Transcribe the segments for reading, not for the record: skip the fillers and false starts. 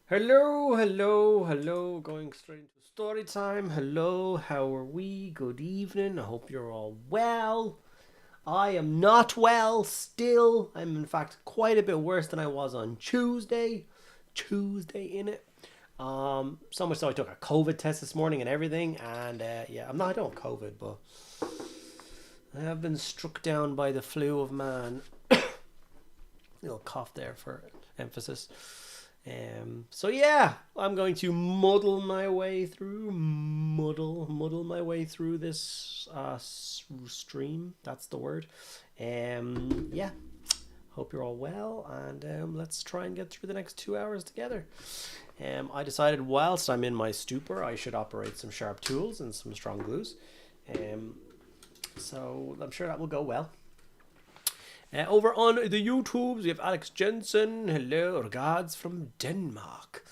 Hello, hello, hello. Going straight into story time. Hello, how are we? Good evening. I hope you're all well. I am not well still. I'm in fact quite a bit worse than I was on Tuesday. Tuesday in it. So much so I took a COVID test this morning and everything. And yeah, I don't have COVID, but I have been struck down by the flu of man. Little cough there for emphasis. So yeah, I'm going to muddle my way through this stream. That's the word. Yeah, hope you're all well, and let's try and get through the next 2 hours together. I decided whilst I'm in my stupor, I should operate some sharp tools and some strong glues. So I'm sure that will go well. Over on the YouTubes, we have Alex Jensen. Hello, regards from Denmark.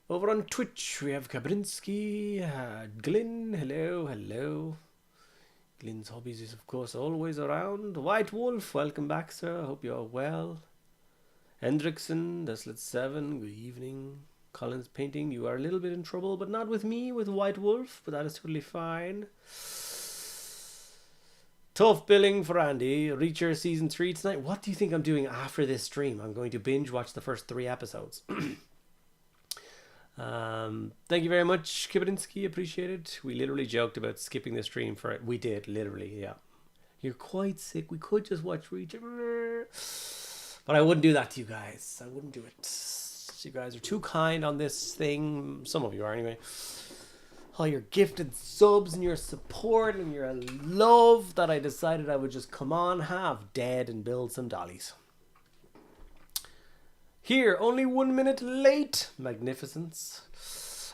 Over on Twitch, we have Kabrinsky. Glyn, hello, hello. Glyn's Hobbies is, of course, always around. White Wolf, welcome back, sir. Hope you're well. Hendrickson, Deslet7, good evening. Collins Painting, you are a little bit in trouble, but not with me, with White Wolf, but that is totally fine. Tough billing for Andy. Reacher season 3 tonight. What do you think I'm doing after this stream? I'm going to binge watch the first 3 episodes. Thank you very much, Kiberinsky. Appreciate it. We literally joked about skipping the stream for it. We did, literally, yeah. You're quite sick. We could just watch Reacher. But I wouldn't do that to you guys. I wouldn't do it. You guys are too kind on this thing. Some of you are, anyway. All your gifted subs and your support and your love that I decided I would just come on, have dead, and build some dollies. Here, only 1 minute late. Magnificence.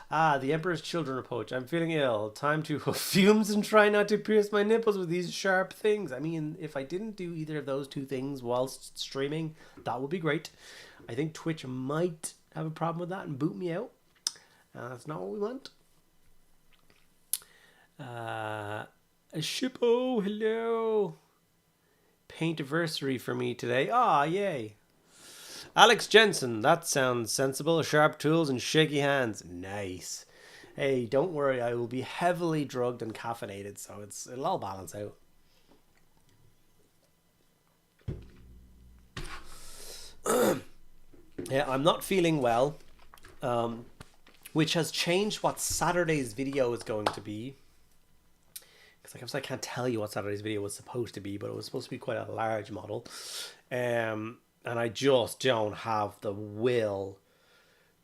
The Emperor's Children approach. I'm feeling ill. Time to fumes and try not to pierce my nipples with these sharp things. I mean, if I didn't do either of those two things whilst streaming, that would be great. I think Twitch might have a problem with that and boot me out. That's not what we want. Shippo, hello. Paintiversary for me today. Yay. Alex Jensen, that sounds sensible. Sharp tools and shaky hands. Nice. Hey, don't worry, I will be heavily drugged and caffeinated, so it'll all balance out. Yeah, I'm not feeling well, which has changed what Saturday's video is going to be. Because I can't tell you what Saturday's video was supposed to be, but it was supposed to be quite a large model. And I just don't have the will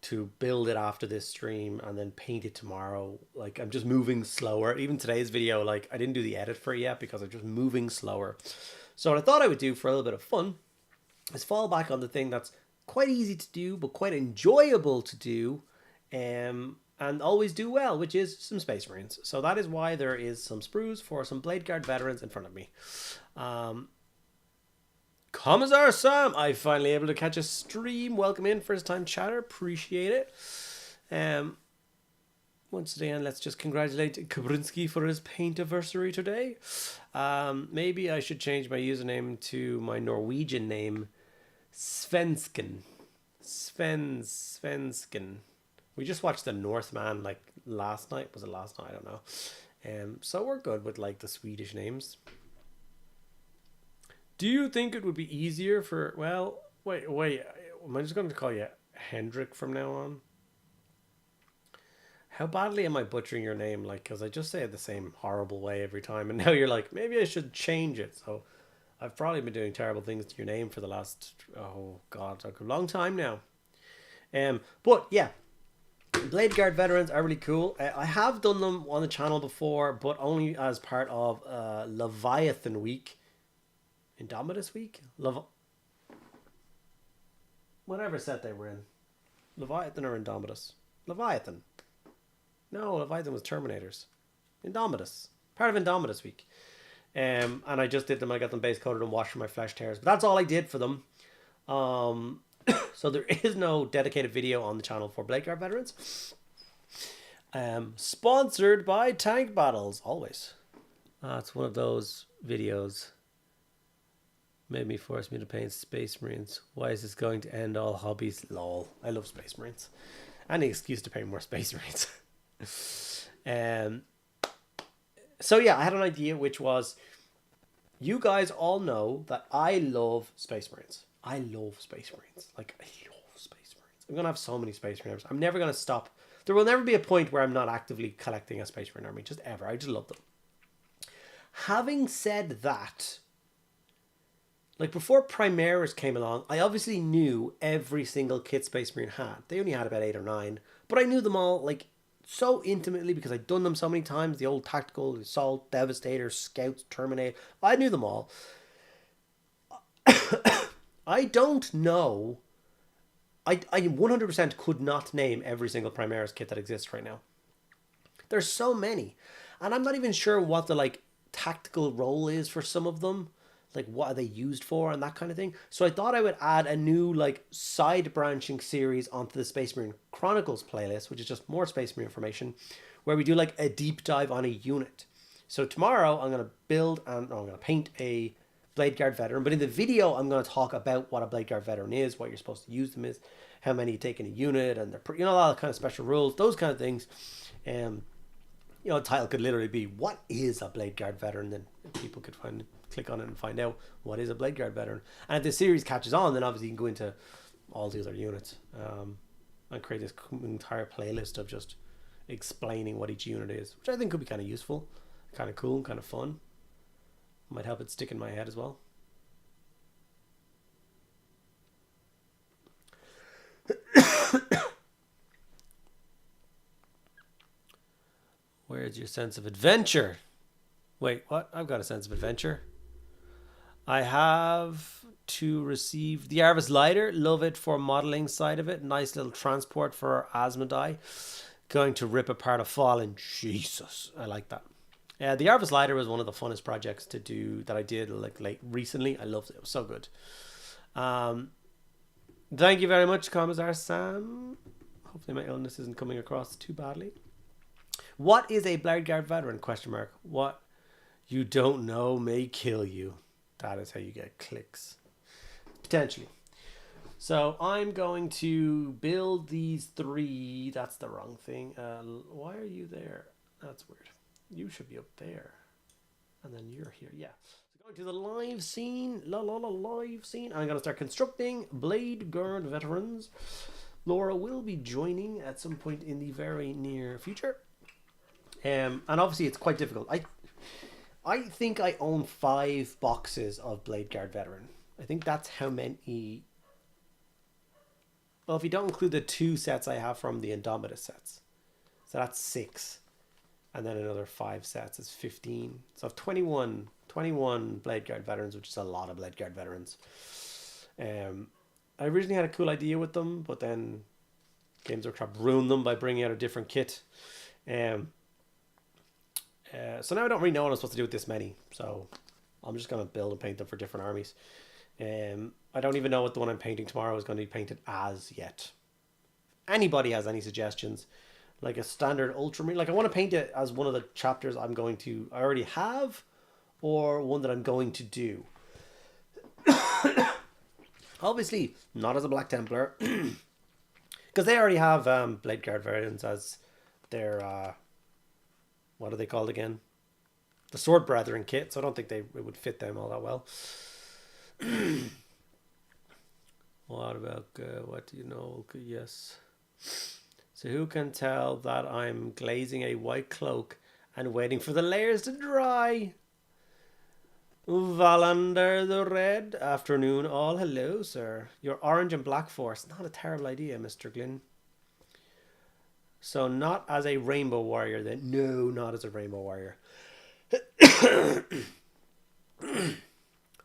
to build it after this stream and then paint it tomorrow. Like, I'm just moving slower. Even today's video, like, I didn't do the edit for it yet because I'm just moving slower. So what I thought I would do for a little bit of fun is fall back on the thing that's quite easy to do, but quite enjoyable to do. And always do well, which is some Space Marines. So that is why there is some sprues for some Bladeguard Veterans in front of me. Commissar Sam, I finally able to catch a stream. Welcome in, first time chatter, appreciate it. Once again, let's just congratulate Kabrinsky for his paintiversary today. Maybe I should change my username to my Norwegian name, Svensken. Svensken. We just watched The Northman like last night. Was it last night? I don't know. So we're good with like the Swedish names. Do you think it would be easier for... Well, wait. Am I just going to call you Hendrik from now on? How badly am I butchering your name? Like, because I just say it the same horrible way every time. And now you're like, maybe I should change it. So I've probably been doing terrible things to your name for the last... Oh, God. Like a long time now. But, yeah. Bladeguard Veterans are really cool. I have done them on the channel before, but only as part of Leviathan Week. Indomitus Week? Whatever set they were in. Leviathan or Indomitus? Leviathan. No, Leviathan was Terminators. Indomitus. Part of Indomitus Week. And I just did them. I got them base coated and washed for my flesh tears. But that's all I did for them. So there is no dedicated video on the channel for Bladeguard Veterans. Sponsored by Tank Battles, always. It's one of those videos Made me force me to paint Space Marines. Why is this going to end all hobbies? Lol. I love Space Marines. Any excuse to paint more Space Marines. So yeah, I had an idea, which was, you guys all know that I love Space Marines. I love Space Marines. Like, I love Space Marines. I'm going to have so many Space Marines. I'm never going to stop. There will never be a point where I'm not actively collecting a Space Marine army. Just ever. I just love them. Having said that, like, before Primaris came along, I obviously knew every single kit Space Marine had. They only had about 8 or 9. But I knew them all, like, so intimately because I'd done them so many times. The old Tactical, Assault, Devastator, Scouts, Terminate. I knew them all. I don't know. I 100% could not name every single Primaris kit that exists right now. There's so many. And I'm not even sure what the, like, tactical role is for some of them. Like, what are they used for and that kind of thing. So I thought I would add a new, like, side branching series onto the Space Marine Chronicles playlist, which is just more Space Marine information, where we do, like, a deep dive on a unit. So tomorrow I'm going to I'm going to paint a Bladeguard Veteran, but in the video I'm going to talk about what a Bladeguard Veteran is, what you're supposed to use them is, how many you take in a unit, and they're, you know, a lot of kind of special rules, those kind of things. You know, the title could literally be, what is a Bladeguard Veteran? Then people could click on it and find out what is a Bladeguard Veteran. And if the series catches on, then obviously you can go into all the other units and create this entire playlist of just explaining what each unit is, which I think could be kind of useful, kind of cool, kind of fun. Might help it stick in my head as well. Where's your sense of adventure? Wait, what? I've got a sense of adventure. I have to receive the Arvis Lighter. Love it for modeling side of it. Nice little transport for Asmodai. Going to rip apart a Fallen. Jesus, I like that. The Arvis Lighter was one of the funnest projects to do that I did like recently. I loved it. It was so good. Thank you very much, Commissar Sam. Hopefully my illness isn't coming across too badly. What is a Bladeguard Veteran? Question mark. What you don't know may kill you. That is how you get clicks. Potentially. So I'm going to build these 3. That's the wrong thing. Why are you there? That's weird. You should be up there. And then you're here. Yeah. So going to the live scene. Live scene. I'm going to start constructing Bladeguard Veterans. Laura will be joining at some point in the very near future. And obviously it's quite difficult. I think I own 5 boxes of Bladeguard Veteran. I think that's how many. Well, if you don't include the 2 sets I have from the Indomitus sets. So that's 6. And then another 5 sets is 15. So I have 21 Bladeguard Veterans, which is a lot of Bladeguard Veterans. I originally had a cool idea with them, but then Games Workshop ruined them by bringing out a different kit. So now I don't really know what I'm supposed to do with this many. So I'm just going to build and paint them for different armies. I don't even know what the one I'm painting tomorrow is going to be painted as yet. Anybody has any suggestions? Like a standard Ultramarine? Like, I want to paint it as one of the chapters I already have, or one that I'm going to do. Obviously, not as a Black Templar. Because they already have Bladeguard Veterans as their... what are they called again? The Sword Brethren kit. So I don't think it would fit them all that well. What about... what do you know? Yes. So who can tell that I'm glazing a white cloak and waiting for the layers to dry? Valander the Red. Afternoon all. Hello, sir. Your orange and black force. Not a terrible idea, Mr. Glynn. So not as a rainbow warrior then. No, not as a rainbow warrior.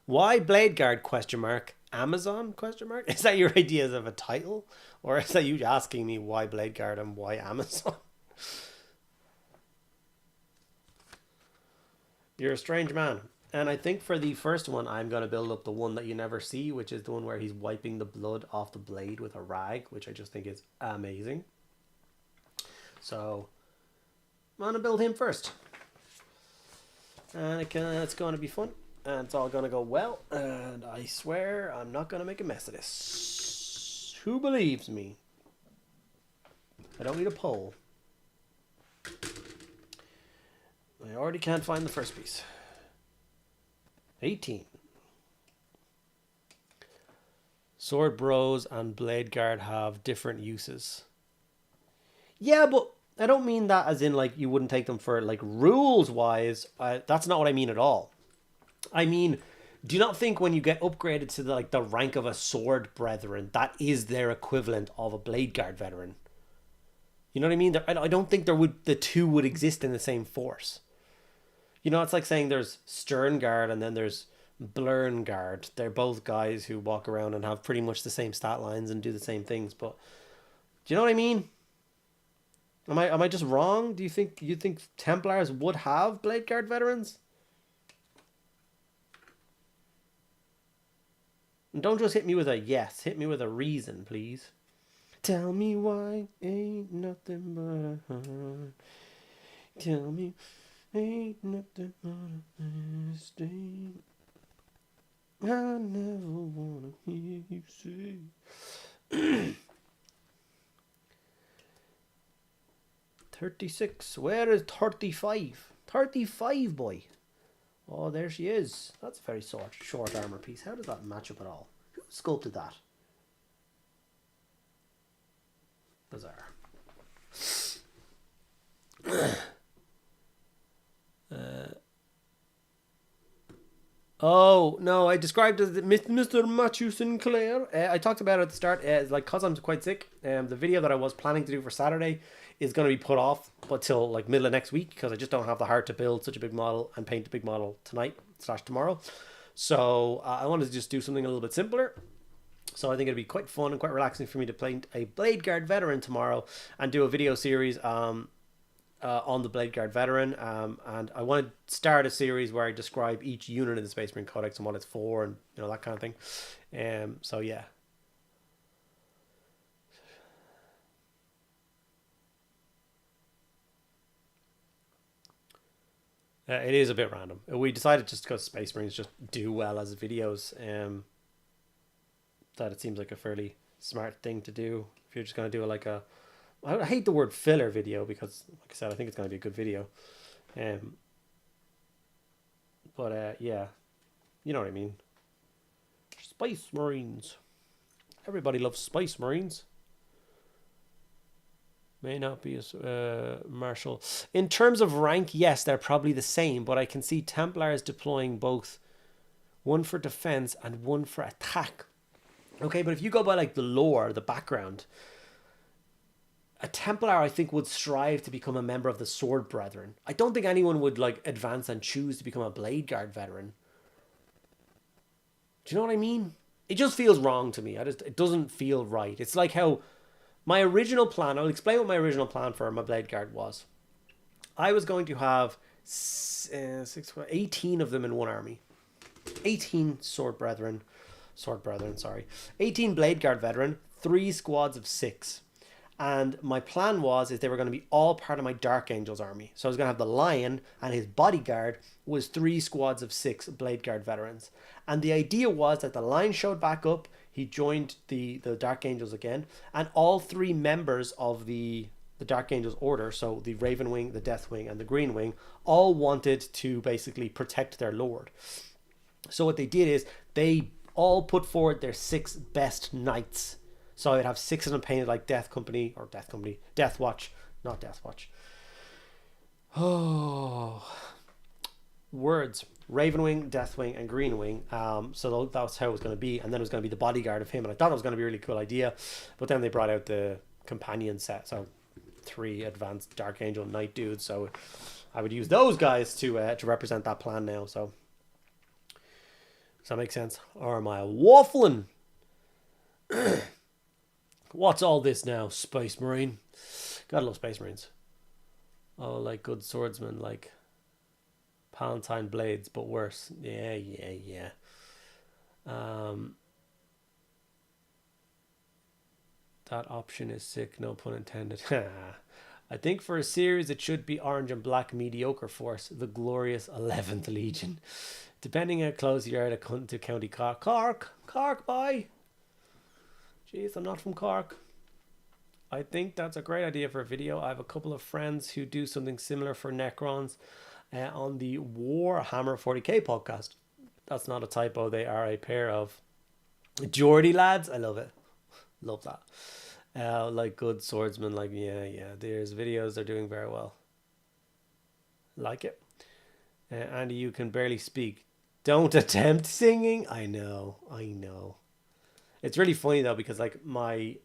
Why Bladeguard? Question mark. Amazon? Question mark. Is that your ideas of a title? Or is that you asking me why Bladeguard and why Amazon? You're a strange man. And I think for the first one, I'm going to build up the one that you never see, which is the one where he's wiping the blood off the blade with a rag, which I just think is amazing. So I'm going to build him first. And it's going to be fun. and it's all gonna go well, and I swear I'm not gonna make a mess of this. Who believes me? I don't need a poll. I already can't find the first piece. 18. Sword Bros and Bladeguard have different uses. Yeah, but I don't mean that as in like you wouldn't take them for like rules wise. That's not what I mean at all. I mean, do you not think when you get upgraded to the rank of a Sword Brethren, that is their equivalent of a Bladeguard Veteran? You know what I mean? I don't think the two would exist in the same force. You know, it's like saying there's Stern Guard and then there's Blurn Guard. They're both guys who walk around and have pretty much the same stat lines and do the same things. But do you know what I mean? Am I just wrong? Do you think Templars would have Bladeguard Veterans? And don't just hit me with a yes. Hit me with a reason, please. Tell me why ain't nothing but a heart. Tell me ain't nothing but a mistake. I never wanna hear you say. 36. Where is 35? 35, boy. Oh, there she is. That's a very short armor piece. How does that match up at all? Who sculpted that? Bizarre. Oh, no, I described it as Mr. Matthew Sinclair. I talked about it at the start. It's like, because I'm quite sick, the video that I was planning to do for Saturday is going to be put off until like middle of next week because I just don't have the heart to build such a big model and paint a big model tonight/tomorrow. So I wanted to just do something a little bit simpler. So I think it'd be quite fun and quite relaxing for me to paint a Bladeguard Veteran tomorrow and do a video series on the Bladeguard Veteran. And I want to start a series where I describe each unit in the Space Marine Codex and what it's for and that kind of thing. So yeah. It is a bit random. We decided just because Space Marines just do well as videos, that it seems like a fairly smart thing to do. If you're just going to do I hate the word filler video because, like I said, I think it's going to be a good video. But yeah, you know what I mean. Space Marines. Everybody loves Space Marines. May not be as martial. In terms of rank, yes, they're probably the same, but I can see Templars deploying both one for defense and one for attack. Okay, but if you go by like the lore, the background, a Templar I think would strive to become a member of the Sword Brethren. I don't think anyone would like advance and choose to become a Bladeguard Veteran. Do you know what I mean? It just feels wrong to me. It doesn't feel right. It's like how my original plan, I'll explain what my original plan for my Bladeguard was. I was going to have 18 of them in one army. 18 Sword Brethren, 18 Bladeguard Veteran, 3 squads of 6. And my plan is they were going to be all part of my Dark Angels army. So I was going to have the Lion and his bodyguard was 3 squads of 6 Bladeguard Veterans. And the idea was that the Lion showed back up, he joined the Dark Angels again, and all 3 members of the Dark Angels order, so the Raven Wing, the Death Wing, and the Green Wing, all wanted to basically protect their lord. So what they did is they all put forward their 6 best knights. So I'd have 6 of them painted like Death Watch, not Death Watch. Oh, words. Ravenwing, Deathwing, and Greenwing. So that's how it was going to be. And then it was going to be the bodyguard of him. And I thought it was going to be a really cool idea. But then they brought out the companion set. So 3 advanced Dark Angel Knight dudes. So I would use those guys to represent that plan now. So does that make sense? Or am I waffling? What's all this now, Space Marine? Gotta love Space Marines. Oh, like good swordsmen, like Palatine blades, but worse. Yeah. That option is sick, no pun intended. I think for a series it should be orange and black mediocre force, the glorious 11th Legion. Depending how close you are to County Cork. Cork, bye. Jeez, I'm not from Cork. I think that's a great idea for a video. I have a couple of friends who do something similar for Necrons on the Warhammer 40k podcast. That's not a typo. They are a pair of Geordie lads. I love it. Love that. Like good swordsmen. Like, yeah. There's videos they're doing very well. Like it. Andy, you can barely speak. Don't attempt singing. I know. It's really funny though, because like my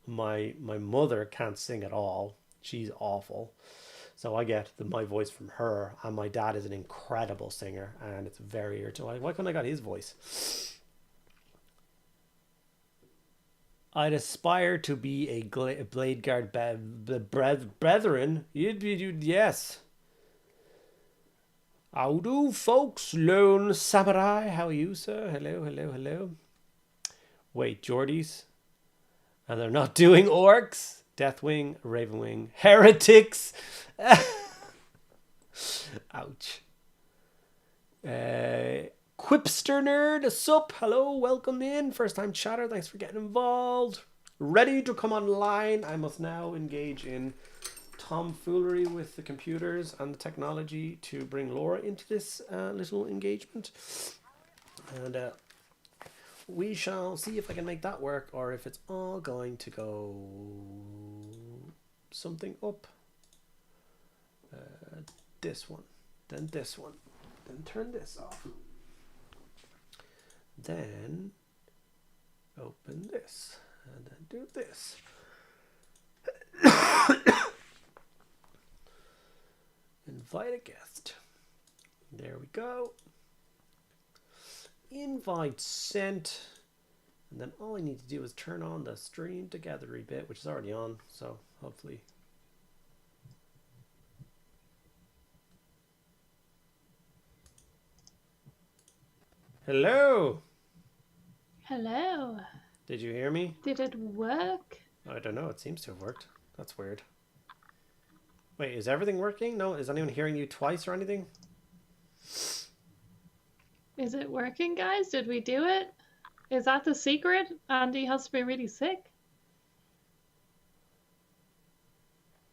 mother can't sing at all. She's awful. So I get my voice from her, and my dad is an incredible singer, and it's very irritating. Why couldn't I got his voice? I'd aspire to be a Bladeguard brethren. Yes. How do folks, lone samurai? How are you, sir? Hello. Wait, Geordies? And they're not doing orcs? Deathwing, Ravenwing, heretics. Ouch. Quipster nerd, sup? Hello, welcome in. First time chatter, thanks for getting involved. Ready to come online. I must now engage in tomfoolery with the computers and the technology to bring Laura into this little engagement. And we shall see if I can make that work, or if it's all going to go something up. This one, then this one, then turn this off. Then open this, and then do this. Invite a guest. There we go. Invite sent. And then all I need to do is turn on the stream togethery bit, which is already on, so hopefully. Hello. Hello. Did you hear me? Did it work? I don't know. It seems to have worked. That's weird. Wait, is everything working? No? Is anyone hearing you twice or anything? Is it working, guys? Did we do it? Is that the secret? Andy has to be really sick.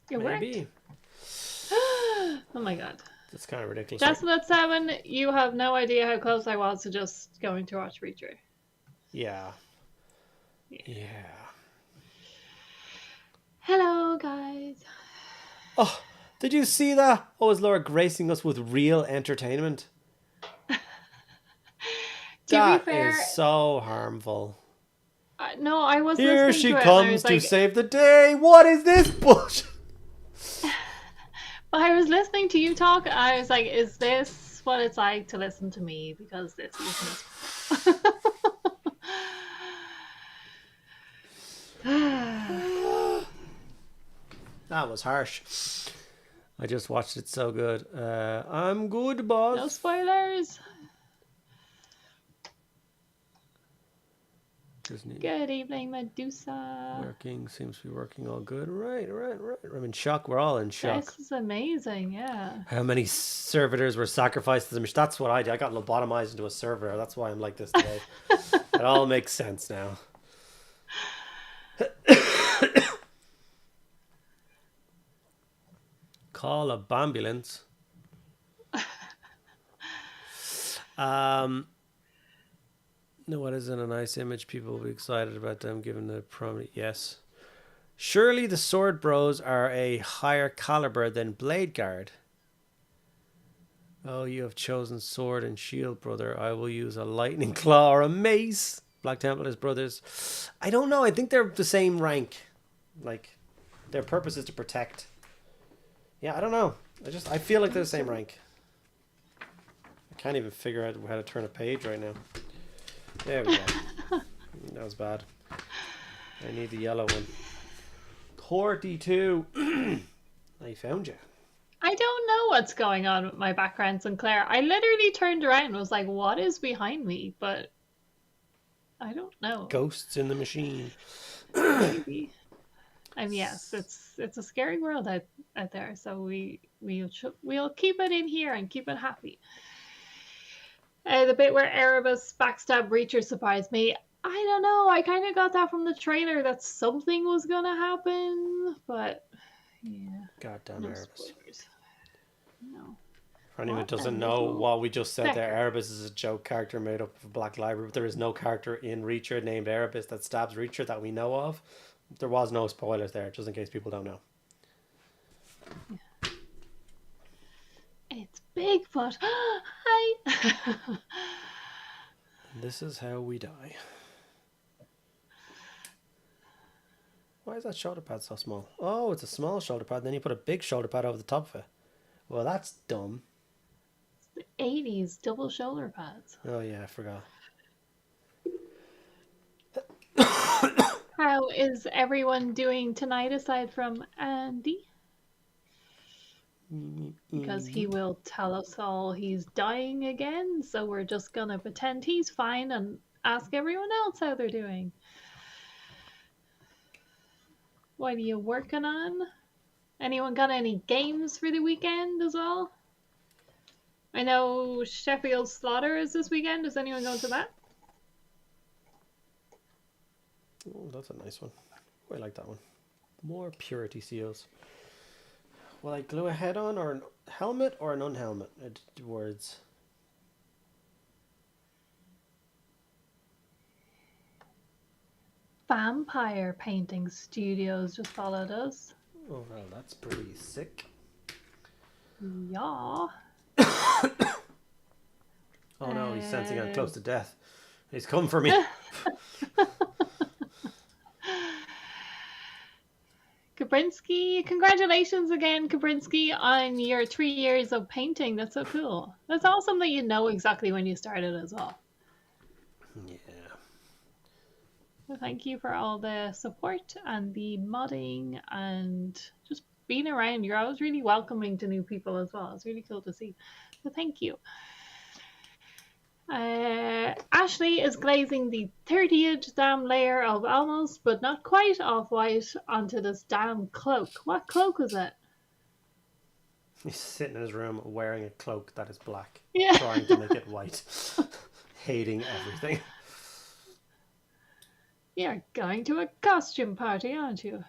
It Maybe. worked. Oh my god. That's kind of ridiculous. Desolate7, you have no idea how close I was to just going to watch Reacher. Yeah. Hello, guys. Oh, did you see that? Oh, is Laura gracing us with real entertainment? That fair, is so harmful. No, I was Here listening she to it, comes to like, save the day. What is this bullshit? I was listening to you talk, and I was like, is this what it's like to listen to me? Because this isn't. That was harsh. I just watched it so good. I'm good, boss. No spoilers. Good evening, Medusa. Working, seems to be working all good. Right. I'm in shock. We're all in shock. This is amazing, yeah. How many servitors were sacrificed to the machine? That's what I did. I got lobotomized into a servitor. That's why I'm like this today. It all makes sense now. Call a bambulance. No, what isn't a nice image? People will be excited about them given the prominent. Yes. Surely the sword bros are a higher caliber than Bladeguard. Oh, you have chosen sword and shield, brother. I will use a lightning claw or a mace. Black Temple is brothers. I don't know. I think they're the same rank. Like, their purpose is to protect. Yeah, I don't know. I feel like they're the same rank. I can't even figure out how to turn a page right now. There we go. That was bad. I need the yellow one. 42. I found you. I don't know what's going on with my background, Sinclair. I literally turned around and was like, what is behind me? But I don't know. Ghosts in the machine. Maybe. And yes, it's a scary world out there. So we'll keep it in here and keep it happy. The bit where Erebus backstab Reacher surprised me. I don't know. I kind of got that from the trailer that something was gonna happen, but yeah, Goddamn no Erebus. spoilers. No. For anyone who What a doesn't know little what we just said there, fecker. Erebus is a joke character made up of a Black Library, but there is no character in Reacher named Erebus that stabs Reacher that we know of. There was no spoilers there, just in case people don't know. It's Bigfoot. Hi. This is how we die. Why is that shoulder pad so small? Oh, it's a small shoulder pad, then you put a big shoulder pad over the top of it. Well, that's dumb. 80s double shoulder pads. Oh yeah, I forgot. How is everyone doing tonight aside from Andy? Because he will tell us all he's dying again, so we're just gonna pretend he's fine and ask everyone else how they're doing. What are you working on? Anyone got any games for the weekend as well? I know Sheffield Slaughter is this weekend. Is anyone going to that? Oh, that's a nice one. I like that one. More purity seals. Will I glue a head on or a helmet or an unhelmet? Words. Vampire Painting Studios just followed us. Oh, well, that's pretty sick. Yeah. Oh no, he's sensing I'm close to death. He's come for me. Kabrinsky, congratulations again, Kabrinsky, on your 3 years of painting. That's so cool. That's awesome that you know exactly when you started as well. Yeah. Well, thank you for all the support and the modding and just being around. You're always really welcoming to new people as well. It's really cool to see. So thank you. Ashley is glazing the 30th damn layer of almost, but not quite off-white onto this damn cloak. What cloak was it? He's sitting in his room wearing a cloak that is black, Yeah. trying to make it white, hating everything. You're going to a costume party, aren't you?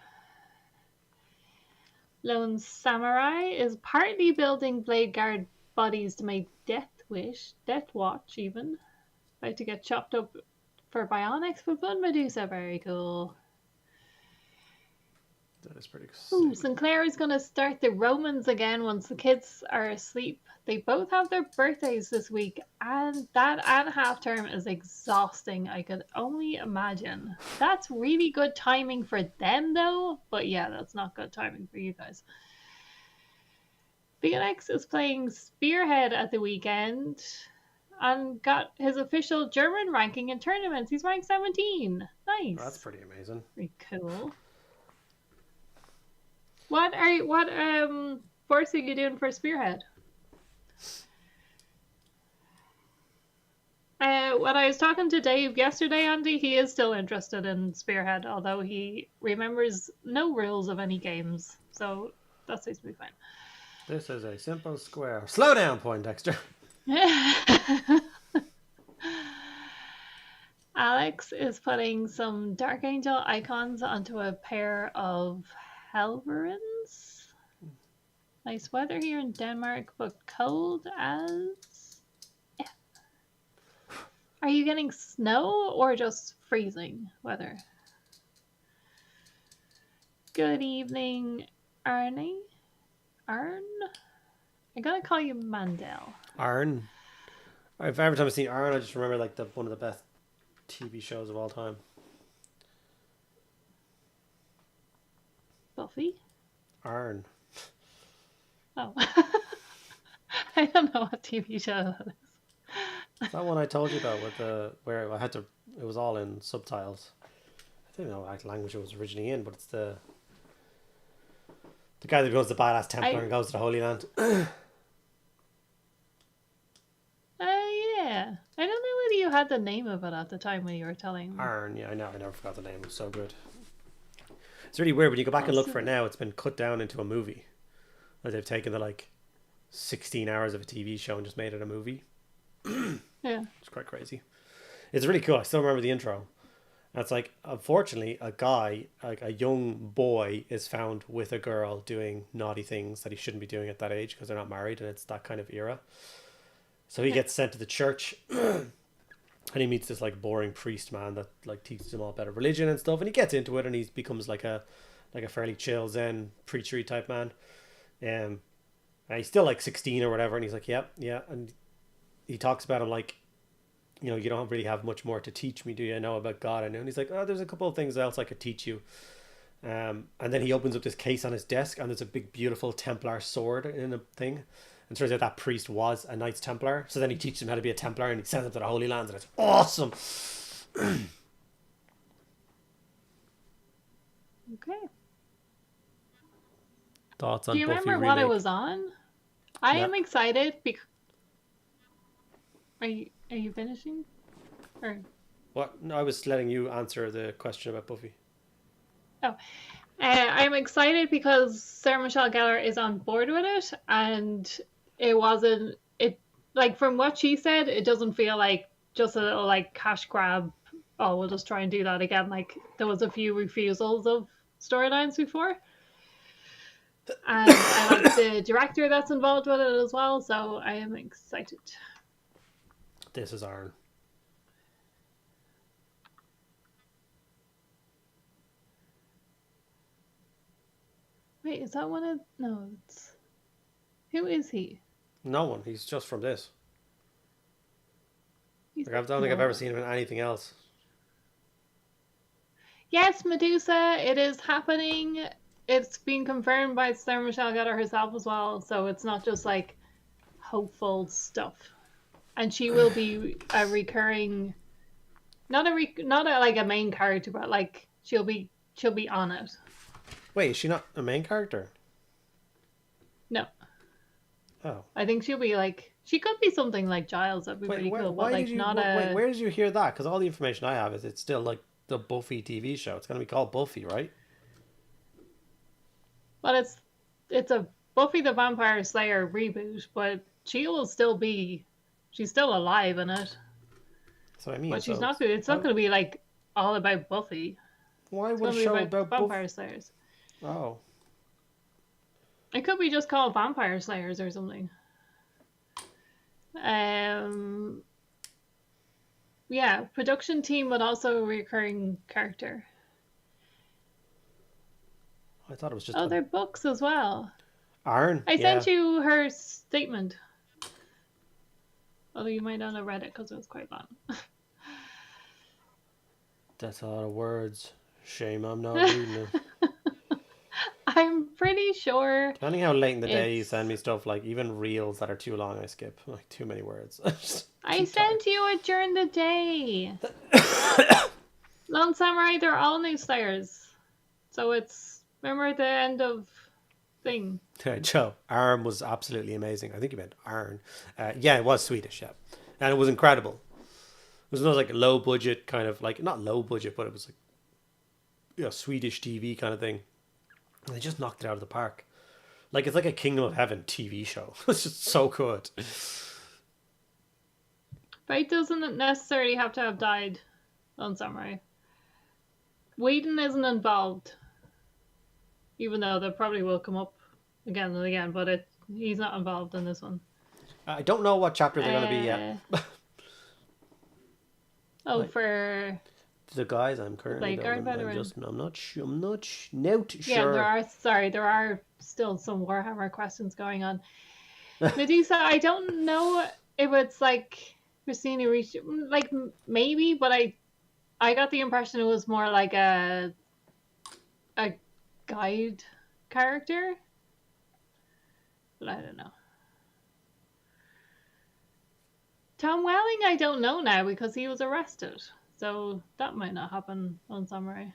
Lone Samurai is partly building Bladeguard bodies to make Death Watch even. About to get chopped up for bionics, but Blood Medusa, very cool. That is pretty Ooh, sick. Sinclair is going to start the Romans again once the kids are asleep. They both have their birthdays this week, and that and half term is exhausting. I could only imagine. That's really good timing for them, though. But yeah, that's not good timing for you guys. Felix is playing Spearhead at the weekend and got his official German ranking in tournaments. He's ranked 17. Nice. That's pretty amazing. Pretty cool. What force are you doing for Spearhead? When I was talking to Dave yesterday, Andy, he is still interested in Spearhead, although he remembers no rules of any games. So that seems to be fine. This is a simple square. Slow down, Poindexter. Alex is putting some Dark Angel icons onto a pair of Helverins. Nice weather here in Denmark, but cold as F. Are you getting snow or just freezing weather? Good evening, Arnie. Arn? I gotta call you Mandel. Arn. Every time I see Arn, I just remember like one of the best TV shows of all time. Buffy? Arn. Oh. I don't know what TV show that is. Is that one I told you about where I had to? It was all in subtitles. I don't know what language it was originally in, but it's the guy that becomes the badass Templar and goes to the Holy Land. Yeah. I don't know whether you had the name of it at the time when you were telling me. Arn, yeah, I know. I never forgot the name. It was so good. It's really weird when you go back and look for it now. It's been cut down into a movie. Like they've taken the 16 hours of a TV show and just made it a movie. Yeah. It's quite crazy. It's really cool. I still remember the intro. And it's like, unfortunately, a guy, like a young boy, is found with a girl doing naughty things that he shouldn't be doing at that age because they're not married, and it's that kind of era. So he gets sent to the church, and he meets this like boring priest man that like teaches him all about religion and stuff, and he gets into it, and he becomes like a fairly chill Zen preachery type man. And he's still like 16 or whatever, and he's like, yep, yeah, and he talks about him like, you know, you don't really have much more to teach me, do you? I know about God, I know. And he's like, oh, there's a couple of things else I could teach you. And then he opens up this case on his desk, and there's a big, beautiful Templar sword in a thing. And turns out that priest was a Knights Templar. So then he teaches him how to be a Templar, and he sends him to the Holy Lands, and it's awesome. Okay. Thoughts on Do you Buffy remember remake? what it was on? I Yeah. am excited because. Are you finishing? Or What? No, I was letting you answer the question about Buffy. I'm excited because Sarah Michelle Gellar is on board with it, and it wasn't it like from what she said, it doesn't feel like just a little like cash grab. Oh, we'll just try and do that again. Like there was a few refusals of storylines before, and I like the director that's involved with it as well. So I am excited. This is Aaron. Wait, is that one of no? It's who is he? No one. He's just from this. He's, Like, I don't think I've no. ever seen him in anything else. Yes, Medusa, it is happening. It's been confirmed by Sarah Michelle Gellar herself as well, so it's not just like hopeful stuff. And she will be a recurring, not a like a main character, but like she'll be on it. Wait, is she not a main character? No, Oh. I think she'll be like she could be something like Giles. That'd be pretty cool. But like wait, where did you hear that? Because all the information I have is it's still like the Buffy TV show. It's going to be called Buffy, right? But it's a Buffy the Vampire Slayer reboot, but she will still be, she's still alive in it. That's what I mean. But she's so not. It's not going to be like all about Buffy. Why It's would going a to be show about about Vampire Buffy? Slayers. Oh. It could be just called Vampire Slayers or something. Yeah, production team, but also a recurring character. I thought it was just Oh, they're books as well. Aaron. I Yeah. sent you her statement. Although you might not have read it because it was quite long. That's a lot of words. Shame I'm not reading it. I'm pretty sure. Depending how late in the day you It's- send me stuff, like even reels that are too long, I skip. Like too many words. I sent you it during the day. Lone Samurai, they're all new Slayers. So it's, remember at the end of thing. Joe, Arn was absolutely amazing. I think you meant Arn. Yeah, it was Swedish, yeah. And it was incredible. It was like a low budget kind of, like, not low budget, but it was like, you know, Swedish TV kind of thing. And they just knocked it out of the park. Like, it's like a Kingdom of Heaven TV show. It's just so good. Fate doesn't necessarily have to have died on Samurai. Whedon isn't involved. Even though that probably will come up again and again, but he's not involved in this one. I don't know what chapter they're going to be yet. Oh, Right. for The guys I'm currently Bladeguard building, Veterans. I'm not sure. Yeah, there are still some Warhammer questions going on. Medusa, I don't know if it's like Christina Ricci, like maybe, but I got the impression it was more like a guide character, but I don't know. Tom Welling, I don't know now because he was arrested, so that might not happen on Samurai.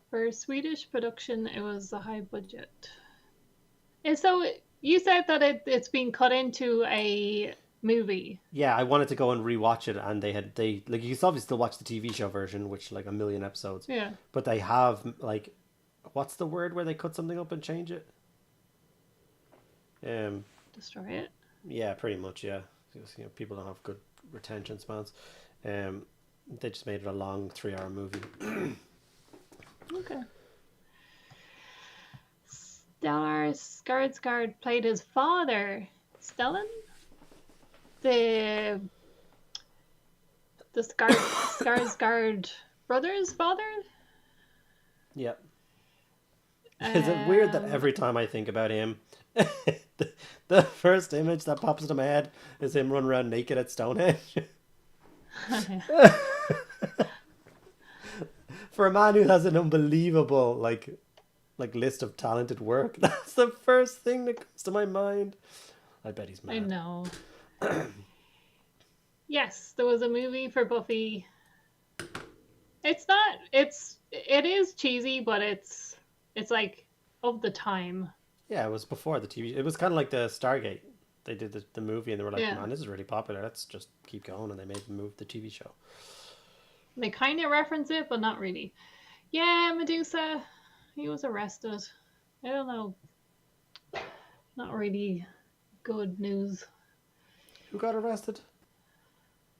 For Swedish production, it was a high budget. And so you said that it's been cut into a movie. Yeah, I wanted to go and rewatch it, and they like, you can obviously still watch the TV show version, which like 1,000,000 episodes. Yeah. But they have like, what's the word where they cut something up and change it? destroy it. Yeah, pretty much. Yeah, because, people don't have good retention spans. They just made it a long 3-hour movie. Okay. Stellar Skarsgård played his father, Stellan, the Skarsgård brothers' father. Yep. Is it weird that Um, every time I think about him, the first image that pops into my head is him running around naked at Stonehenge? For a man who has an unbelievable like list of talented work, that's the first thing that comes to my mind. I bet he's mad. I know. Yes, there was a movie for Buffy. It is cheesy, but it's like of the time. Yeah, it was before the TV. It was kind of like the Stargate. They did the movie and they were like, Yeah. man, this is really popular. Let's just keep going. And they made the TV show. They kind of reference it, but not really. Yeah, Medusa, he was arrested. I don't know. Not really good news. Who got arrested?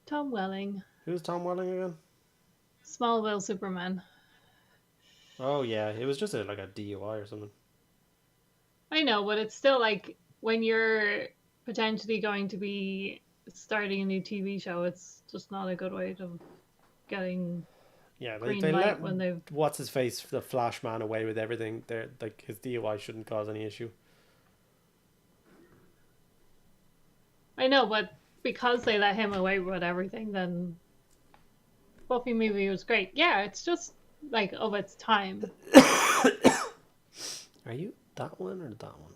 Tom Welling. Who's Tom Welling again? Smallville Superman. Oh, yeah. It was just like a DUI or something. I know, but it's still like when you're potentially going to be starting a new TV show, it's just not a good way of getting They light let when they've... what's his face, the Flash man, away with everything. They're like his DUI shouldn't cause any issue. I know, but because they let him away with everything, then Buffy movie was great. Yeah, it's just like of its time. Are you that one or that one?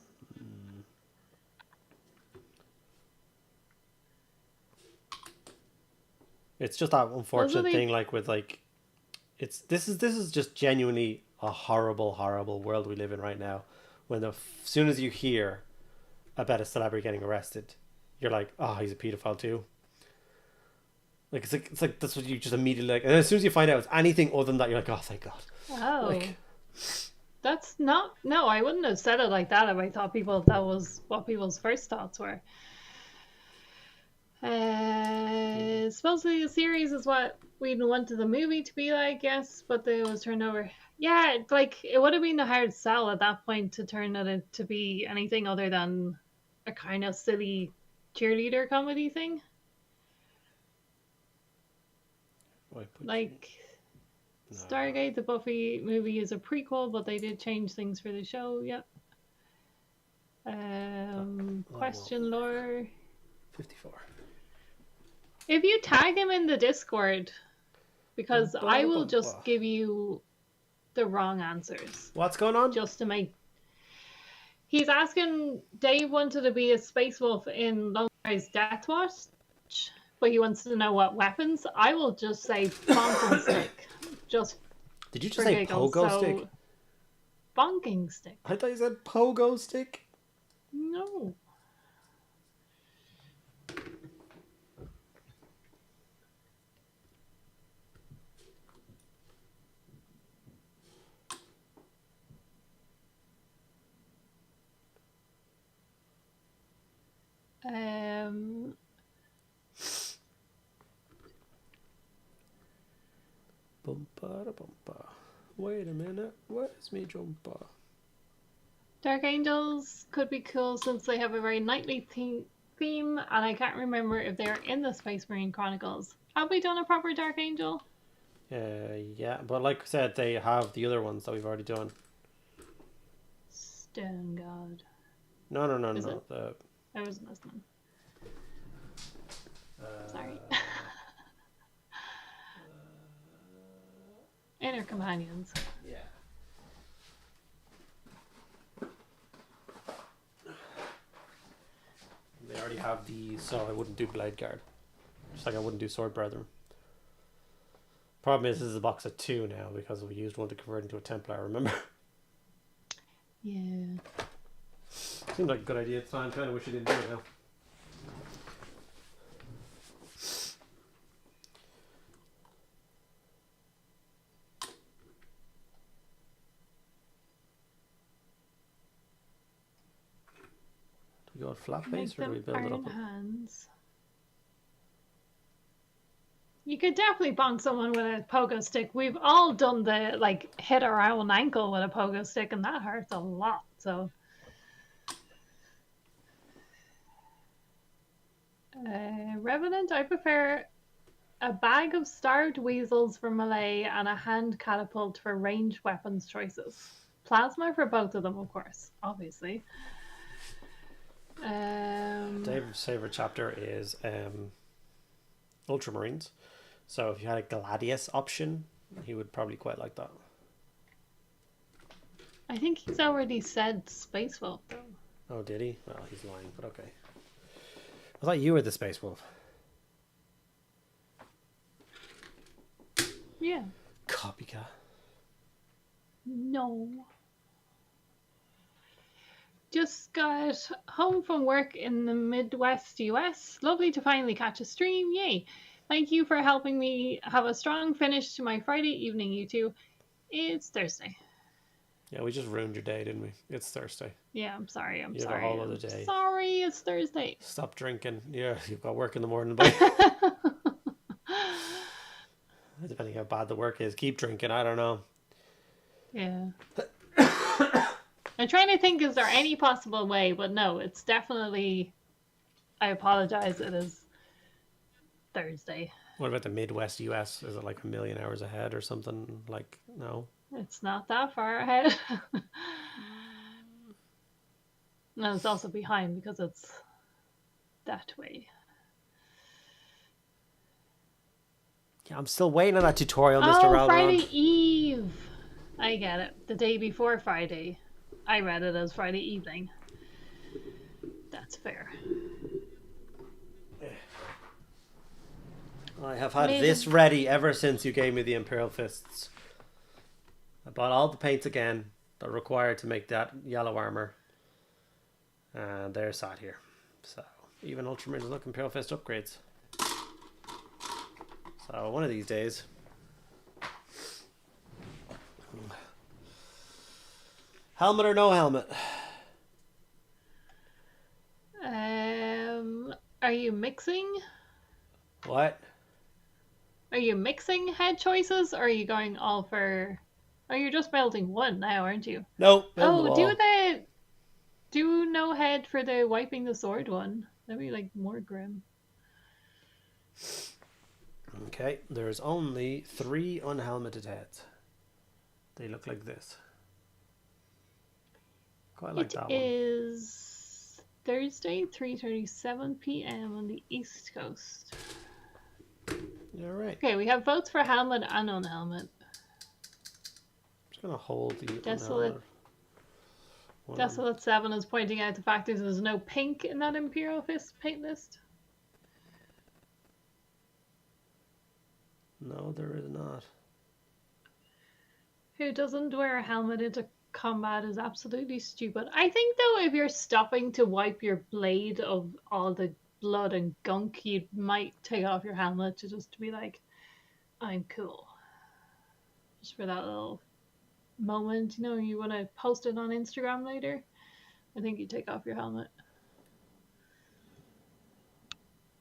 It's just that unfortunate thing, like with like, this is just genuinely a horrible, horrible world we live in right now. When as soon as you hear about a celebrity getting arrested, you're like, oh, he's a pedophile too. Like it's like that's what you just immediately like, and as soon as you find out it's anything other than that, you're like, oh, thank God. Oh, Like, that's not... No, I wouldn't have said it like that if I thought that was what people's first thoughts were. Supposedly the series is what we wanted the movie to be like, yes, but it was turned over. Yeah, like it would have been a hard sell at that point to turn it into be anything other than a kind of silly cheerleader comedy thing. Like Stargate, the Buffy movie, is a prequel, but they did change things for the show. Yep. Question lore 54. If you tag him in the Discord, because I will just give you the wrong answers. What's going on? Just to make... He's asking... Dave wanted to be a space wolf in Lone Star's Death Watch, but he wants to know what weapons. I will just say bonking stick. Just Did you just say giggles, pogo stick? Bonking stick. I thought you said pogo stick. No. Bumpa. Wait a minute. Where's me jumper? Dark Angels could be cool since they have a very knightly theme, and I can't remember if they're in the Space Marine Chronicles. Have we done a proper Dark Angel? Yeah, but like I said, they have the other ones that we've already done. Stone God. No. I wasn't listening. Sorry. Inner Companions. Yeah. They already have these, so I wouldn't do Bladeguard. Just like I wouldn't do Sword Brethren. Problem is, this is a box of 2 now because we used one to convert into a Templar, remember? Yeah. Seemed like a good idea at the time. Kind of wish I didn't do it now. We go flat Make base or do we them build it iron up? hands. You could definitely bonk someone with a pogo stick. We've all done the like hit our own ankle with a pogo stick, and that hurts a lot. So, Revenant, I prefer a bag of starved weasels for melee and a hand catapult for ranged weapons choices. Plasma for both of them, of course, obviously. Dave's favorite chapter is Ultramarines. So if you had a Gladius option, he would probably quite like that. I think he's already said Space Wolf, though. Oh, did he? Well, he's lying, but okay. I thought you were the Space Wolf. Yeah. Copycat. No. Just got home from work in the Midwest US. Lovely to finally catch a stream. Yay. Thank you for helping me have a strong finish to my Friday evening, you two. It's Thursday. Yeah, we just ruined your day, didn't we? It's Thursday. Yeah, I'm sorry. You have a whole other day. Sorry, it's Thursday. Stop drinking. Yeah, you've got work in the morning, but depending how bad the work is, keep drinking. I don't know. Yeah. I'm trying to think, is there any possible way? But no, it's definitely. I apologize. It is Thursday. What about the Midwest US? Is it like a million hours ahead or something? Like, no? It's not that far ahead. No, it's also behind because it's that way. Yeah, I'm still waiting on that tutorial, Mr. Ralron. Friday Eve. I get it. The day before Friday. I read it as Friday evening. That's fair. I have had this ready ever since you gave me the Imperial Fists. I bought all the paints again that are required to make that yellow armor. And they're sat here. So, even Ultramarines look Imperial Fist upgrades. So, one of these days... Helmet or no helmet? Are you mixing? What? Are you mixing head choices, or are you going all for... Oh, you're just building one now, aren't you? Nope. Do no head for the wiping the sword one. That'd be like more grim. Okay, there's only 3 unhelmeted heads. They look like this. Quite like that one. It is Thursday, 3:37 p.m. on the East Coast. Yeah, right. Okay, we have votes for helmet and unhelmet. I'm just gonna hold the Desolate. Desolate 7 is pointing out the fact that there's no pink in that Imperial Fist paint list. No, there is not. Who doesn't wear a helmet into combat is absolutely stupid. I think though, if you're stopping to wipe your blade of all the blood and gunk, you might take off your helmet to just be like, I'm cool. Just for that little moment, you know, you want to post it on Instagram later. I think you take off your helmet.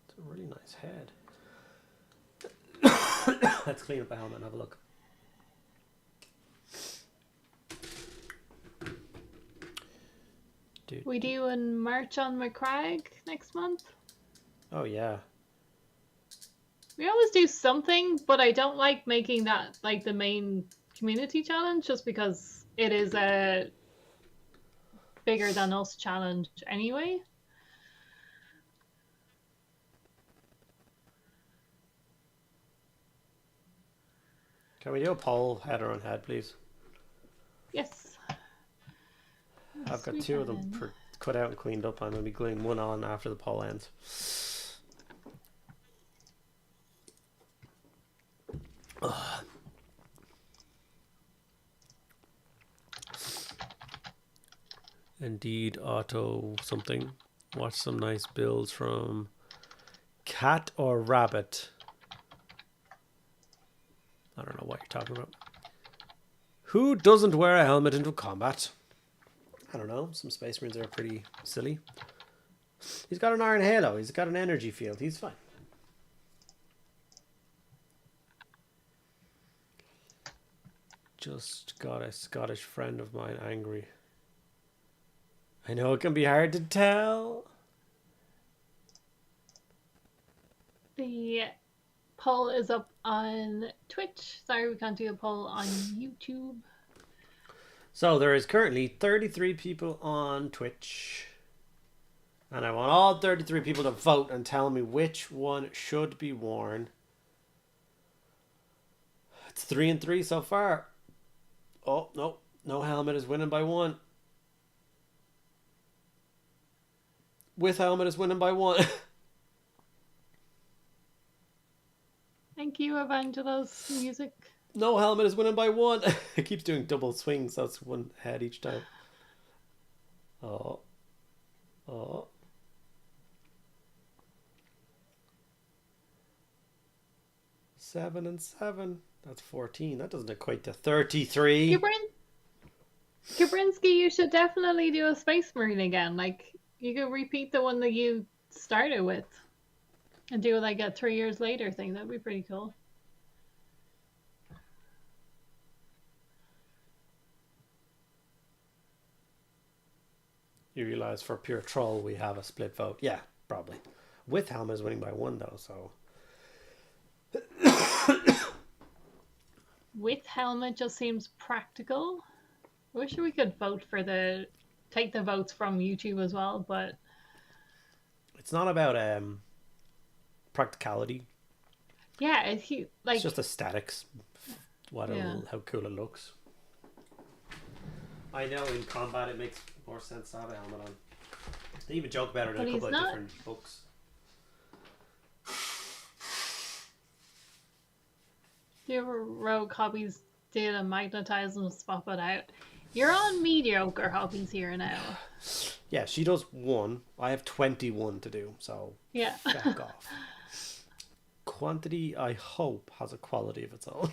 It's a really nice head. Let's clean up the helmet and have a look. We do a march on McCrag next month. Oh yeah. We always do something, but I don't like making that like the main community challenge just because it is a bigger than us challenge anyway. Can we do a poll head on head, please? Yes. I've got 2 of them cut out and cleaned up. I'm going to be gluing one on after the poll ends. Ugh. Indeed, auto something. Watch some nice builds from Cat or Rabbit. I don't know what you're talking about. Who doesn't wear a helmet into combat? I don't know. Some Space Marines are pretty silly. He's got an iron halo. He's got an energy field. He's fine. Just got a Scottish friend of mine angry. I know it can be hard to tell. The poll is up on Twitch. Sorry, we can't do a poll on YouTube. So there is currently 33 people on Twitch. And I want all 33 people to vote and tell me which one should be worn. It's 3-3 so far. Oh, no. No helmet is winning by 1. With helmet is winning by 1. Thank you, Evangelos Music. No helmet is winning by 1. It keeps doing double swings. So that's 1 head each time. Oh. Oh. Seven and 7. That's 14. That doesn't equate to 33. Kabrinsky, you should definitely do a Space Marine again. Like, you could repeat the one that you started with and do like a 3 years later thing. That'd be pretty cool. You realize for pure troll we have a split vote. Yeah, probably. With helmet is winning by 1 though, so. With helmet just seems practical. I wish we could vote for take the votes from YouTube as well, but it's not about practicality. yeah, it's just aesthetics. How cool it looks. I know in combat it makes more sense to have a helmet on. They even joke about it in a couple of different books. Do you ever Rogue Hobbies did a magnetize and swap it out? You're on Mediocre Hobbies here now. Yeah, she does 1. I have 21 to do, so yeah. Back off. Quantity, I hope, has a quality of its own.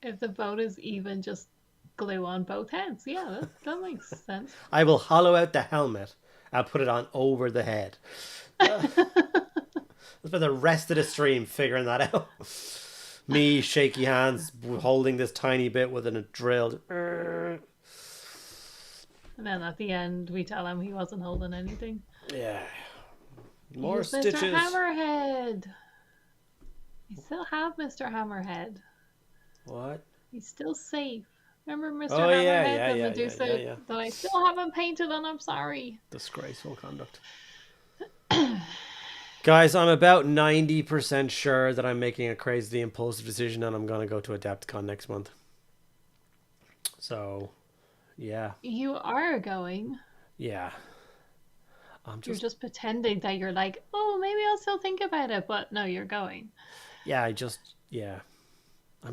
If the vote is even, just glue on both heads. Yeah, that makes sense. I will hollow out the helmet and put it on over the head. Let's spend the rest of the stream figuring that out. Me, shaky hands, holding this tiny bit with a drill. And then at the end, we tell him he wasn't holding anything. Yeah. More He's stitches. Mr. Hammerhead. We still have Mr. Hammerhead. What? He's still safe. Remember Mr. Oh, Hammerhead, yeah, the Medusa that I still haven't painted and I'm sorry. Disgraceful conduct. Guys, I'm about 90% sure that I'm making a crazily impulsive decision and I'm going to go to Adepticon next month. So, yeah. You are going. Yeah. You're just pretending that you're like, oh, maybe I'll still think about it, but no, you're going. Yeah, I'm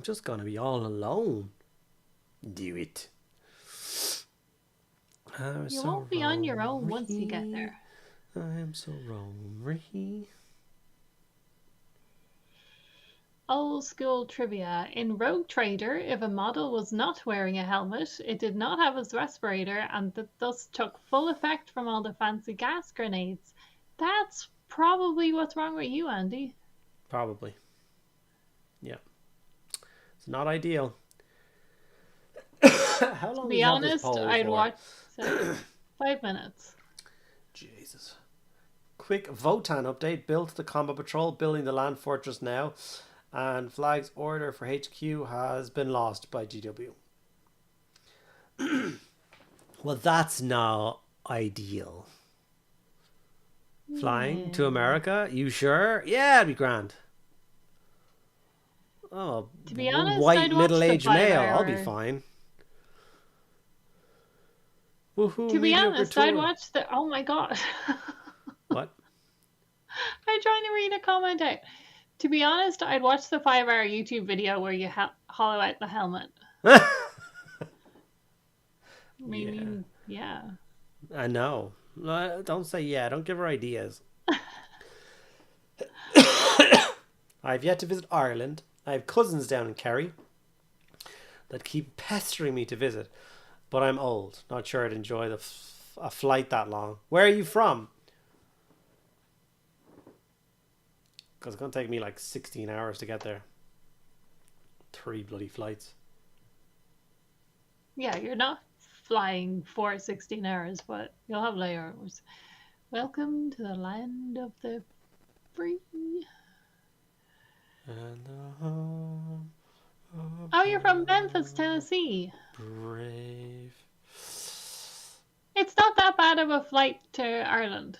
just going to be all alone. Do it. You won't be on your own once you get there. I am so lonely. Old school trivia. In Rogue Trader, if a model was not wearing a helmet, it did not have its respirator and thus took full effect from all the fancy gas grenades. That's probably what's wrong with you, Andy. Probably. Yeah. It's not ideal. How long to be honest, I'd watch 5 minutes. Jesus. Quick Votan update. Built the Combat Patrol, building the Land Fortress now. And Flag's order for HQ has been lost by GW. Well, that's not ideal. Flying to America? You sure? Yeah, it'd be grand. Oh, to be honest, white middle-aged male. I'll be fine. Woohoo, to be honest, I'd watch the... Oh my god. What? I'm trying to read a comment out. To be honest, I'd watch the 5-hour YouTube video where you hollow out the helmet. Yeah. I know. Don't say yeah. Don't give her ideas. I've yet to visit Ireland. I have cousins down in Kerry that keep pestering me to visit. But I'm old. Not sure I'd enjoy the a flight that long. Where are you from? Because it's going to take me like 16 hours to get there. 3 bloody flights. Yeah, you're not flying for 16 hours, but you'll have layovers. Welcome to the land of the free. And the home of Oh, you're from the Memphis, Tennessee. brave. It's not that bad of a flight to Ireland.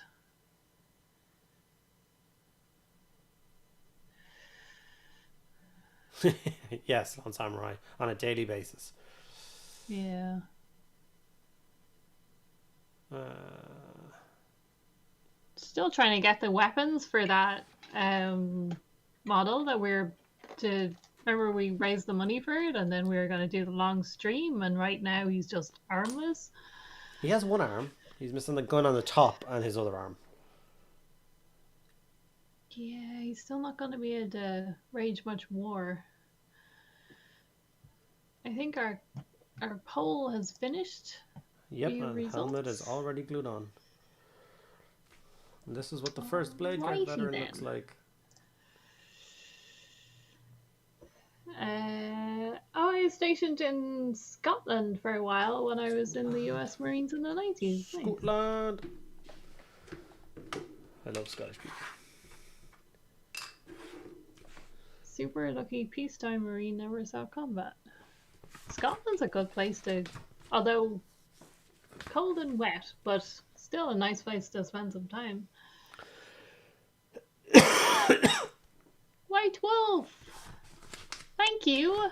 Yes, on Samurai. On a daily basis. Yeah. Still trying to get the weapons for that model that we're to. Remember, we raised the money for it, and then we were going to do the long stream, and right now he's just armless. He has one arm. He's missing the gun on the top and his other arm. Yeah, he's still not going to be able to wage much more. I think our poll has finished. Yep, The and helmet is results? already glued on. And this is what the first Bladeguard Alrighty veteran then. looks like. I was stationed in Scotland for a while when I was in the US Marines in the 90s. Nice. Scotland. I love Scottish people. Super lucky peacetime Marine never saw combat. Scotland's a good place to, although cold and wet, but still a nice place to spend some time. White Wolf! Thank you!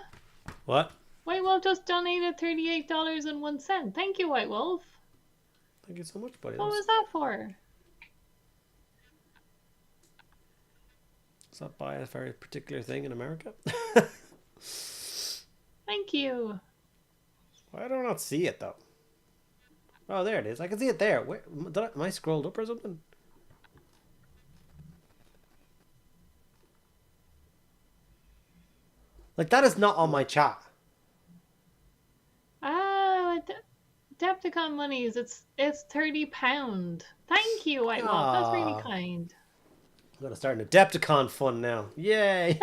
What? White Wolf just donated $38.01. Thank you, White Wolf. Thank you so much, buddy. What was that for? Does that buy a very particular thing in America? Thank you. Why do I not see it though? Oh, there it is. I can see it there. Where, am I scrolled up or something? Like, that is not on my chat. Ah, Adepticon monies. It's £30. Thank you, White Wolf. That's really Aw. kind. I'm going to start an Adepticon fund now. Yay!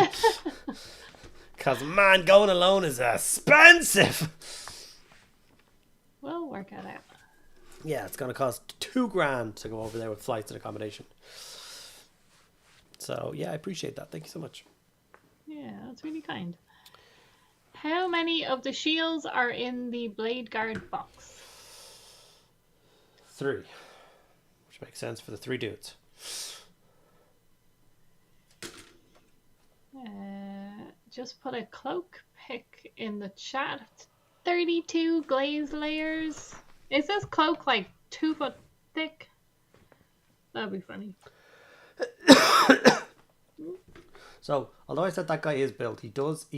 Because, man, going alone is expensive. We'll work it out. Yeah, it's going to cost $2,000 to go over there with flights and accommodation. So, yeah, I appreciate that. Thank you so much. Yeah, that's really kind. How many of the shields are in the Bladeguard box? 3. Which makes sense for the 3 dudes. Just put a cloak pick in the chat. 32 glaze layers. Is this cloak like 2 foot thick? That'd be funny. So, although I said that guy is built, he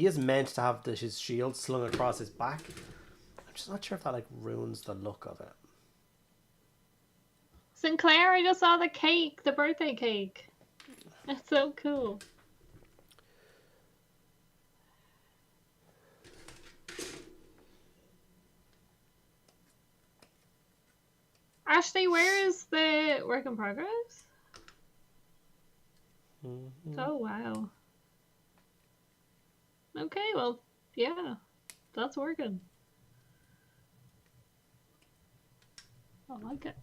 is meant to have his shield slung across his back. I'm just not sure if that like ruins the look of it. Sinclair, I just saw the cake, the birthday cake. That's so cool. Ashley, where is the work in progress? Mm-hmm. Oh, wow. Okay, well, yeah, that's working. I like it.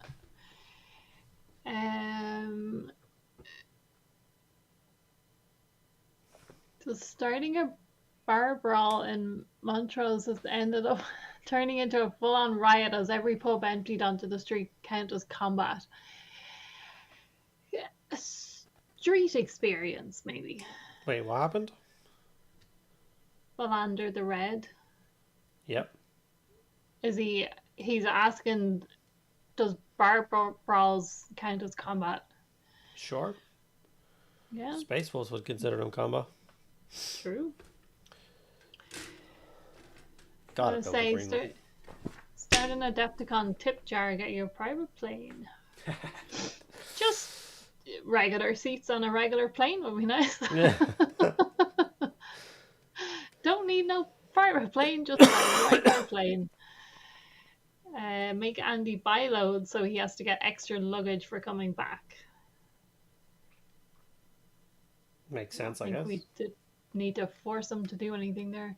So starting a bar brawl in Montrose has ended up turning into a full-on riot as every pub emptied onto the street count as combat. A street experience, maybe. Wait, what happened? Philander the Red. Yep. He's asking, does bar brawls count as combat? Sure. Yeah. Space Force would consider them combo. True. Got I it. was say, start an Adepticon tip jar, get your private plane. Just regular seats on a regular plane would be nice. Yeah. Don't need no private plane, just a regular plane. make Andy buy loads so he has to get extra luggage for coming back. Makes sense, I I think guess. we did need to force him to do anything there.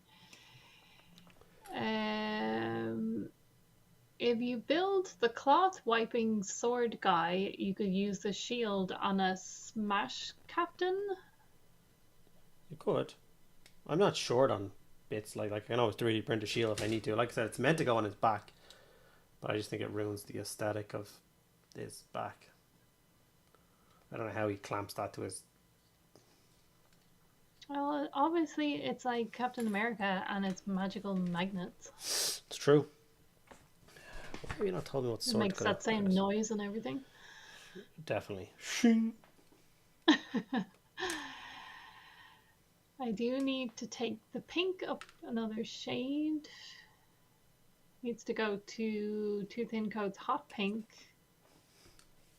If you build the cloth wiping sword guy, you could use the shield on a smash captain. You could. I'm not short on bits. Like I can always 3D print a shield if I need to. Like I said, it's meant to go on his back, but I just think it ruins the aesthetic of his back. I don't know how he clamps that to his. Well, obviously it's like Captain America and it's magical magnets. It's true. Why have you not told me what It sword makes colour that same it is? noise and everything. Definitely. Shing. I do need to take the pink up another shade. Needs to go to Two Thin Coat's hot pink.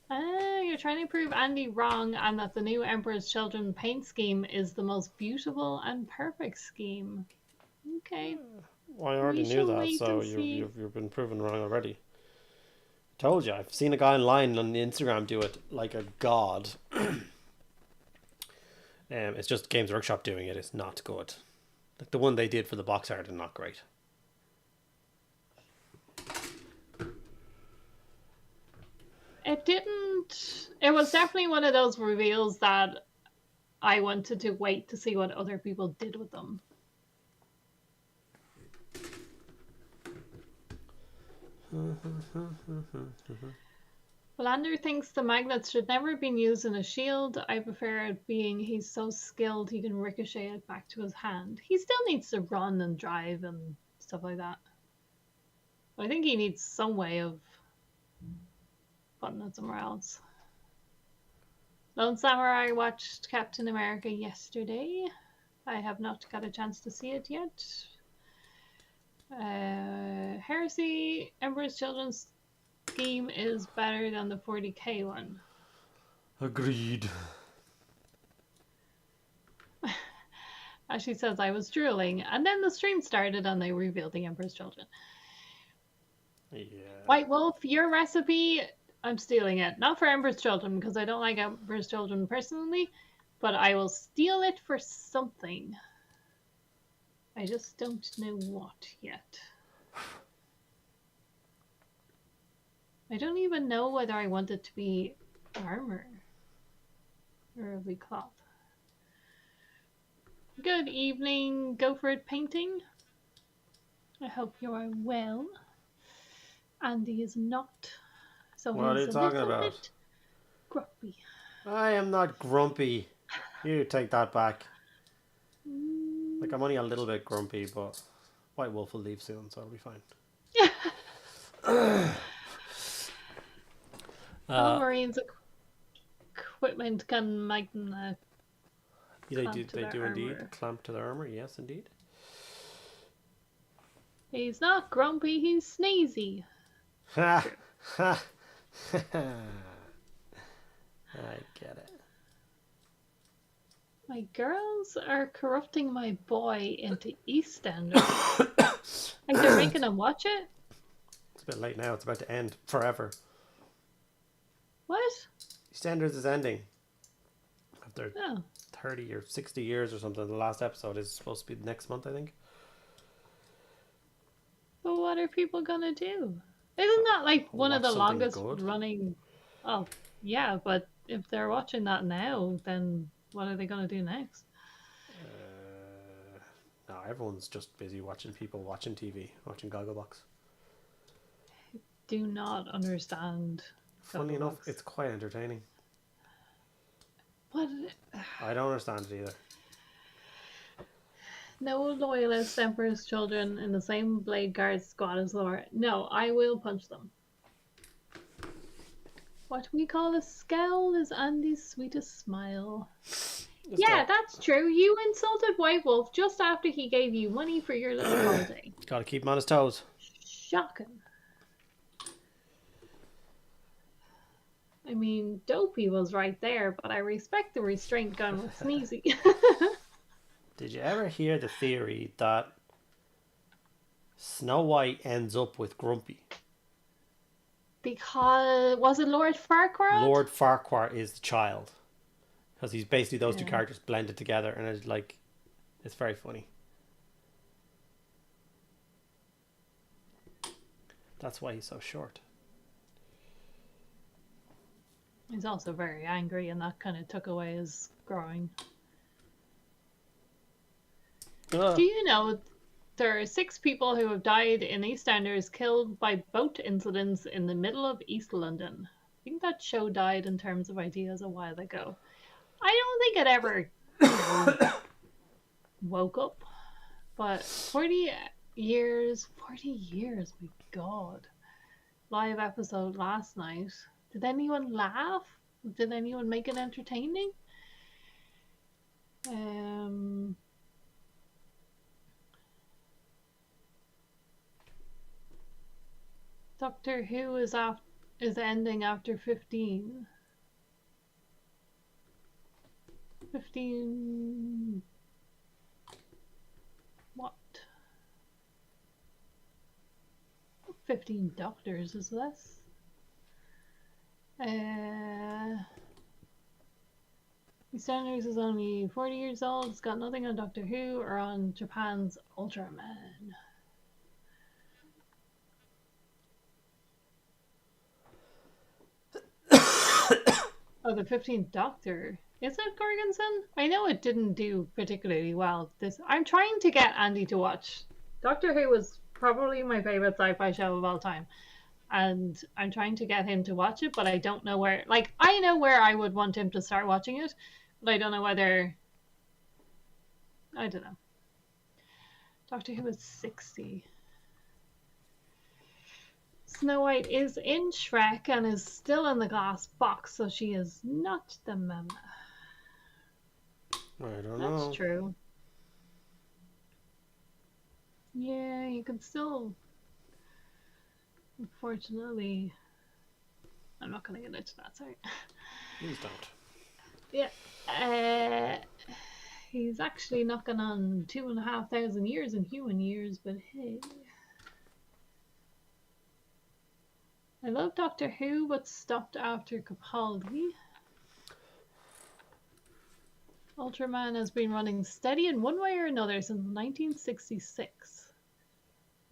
You're trying to prove Andy wrong and that the new Emperor's Children paint scheme is the most beautiful and perfect scheme. Okay. Well, I already We knew shall that, wait so and see. you've been proven wrong already. Told you, I've seen a guy online on Instagram do it like a god. It's just Games Workshop doing it. It's not good. Like the one they did for the box art is not great. It didn't. It was definitely one of those reveals that I wanted to wait to see what other people did with them. Blander thinks the magnets should never have been used in a shield. I prefer it being he's so skilled he can ricochet it back to his hand. He still needs to run and drive and stuff like that. I think he needs some way of putting it somewhere else. Lone Samurai watched Captain America yesterday. I have not got a chance to see it yet. Heresy, Emperor's Children's scheme is better than the 40k one. Agreed. As she says, I was drooling, and then the stream started and they revealed the Emperor's Children. Yeah. White Wolf, your recipe, I'm stealing it. Not for Emperor's Children, because I don't like Emperor's Children personally, but I will steal it for something. I just don't know what yet. I don't even know whether I want it to be armor or it'll be cloth. Good evening, Go For It Painting. I hope you are well. Andy is not. So What are he's you a talking little about? bit grumpy. I am not grumpy. You take that back. Like I'm only a little bit grumpy, but White Wolf will leave soon, so I'll be fine. Marines equipment can They clamp do. to They their do indeed armor. clamp to their armor. Yes, indeed. He's not grumpy, he's sneezy. Ha ha. I get it. My girls are corrupting my boy into EastEnders. Like they're making him watch it? It's a bit late now. It's about to end forever. What? EastEnders is ending. After Oh. 30 or 60 years or something. The last episode is supposed to be next month, I think. But what are people gonna do? Isn't that like one of Watch the something longest good. running? Oh, yeah, but if they're watching that now, then what are they gonna do next? No, everyone's just busy watching people watching TV, watching Gogglebox. Do not understand. Funny enough, Gogglebox. it's quite entertaining. What? I don't understand it either. No loyalist Emperor's Children in the same Bladeguard squad as Laura. No, I will punch them. What we call a scowl is Andy's sweetest smile. Yeah, that's true. You insulted White Wolf just after he gave you money for your little holiday. Gotta keep him on his toes. Shocking. I mean, Dopey was right there, but I respect the restraint gun with Sneezy. Did you ever hear the theory that Snow White ends up with Grumpy? Because was it Lord Farquaad? Lord Farquhar is the child. Because he's basically those two Yeah. characters blended together, and it's like, it's very funny. That's why he's so short. He's also very angry, and that kind of took away his growing. Do you know there are 6 people who have died in EastEnders killed by boat incidents in the middle of East London? I think that show died in terms of ideas a while ago. I don't think it ever, woke up. But 40 years, my God. Live episode last night. Did anyone laugh? Did anyone make it entertaining? Doctor Who is ending after 15. 15 what? 15 doctors is this? EastEnders is only 40 years old. It's got nothing on Doctor Who or on Japan's Ultraman. Oh, the 15th Doctor. Is it Gorgonson? I know it didn't do particularly well. I'm trying to get Andy to watch. Doctor Who was probably my favorite sci-fi show of all time. And I'm trying to get him to watch it, but I don't know where. Like, I know where I would want him to start watching it, but I don't know whether. I don't know. Doctor Who is 60. Snow White is in Shrek and is still in the glass box, so she is not the mama. I don't know. That's true. Yeah, you can still. Unfortunately, I'm not going to get into that. Sorry. Please don't. Yeah. He's actually knocking on 2,500 years in human years, but hey. I love Doctor Who, but stopped after Capaldi. Ultraman has been running steady in one way or another since 1966.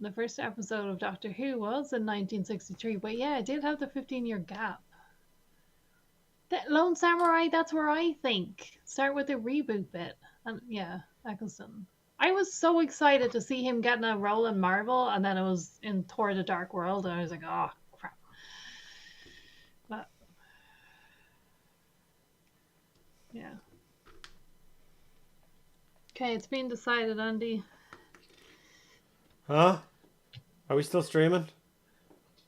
The first episode of Doctor Who was in 1963, but yeah, it did have the 15-year gap. The Lone Samurai, that's where I think. Start with the reboot bit. And yeah, Eccleston. I was so excited to see him getting a role in Marvel, and then it was in Thor the Dark World, and I was like, oh, crap. But, yeah. Okay, it's been decided, Andy. Huh? Are we still streaming?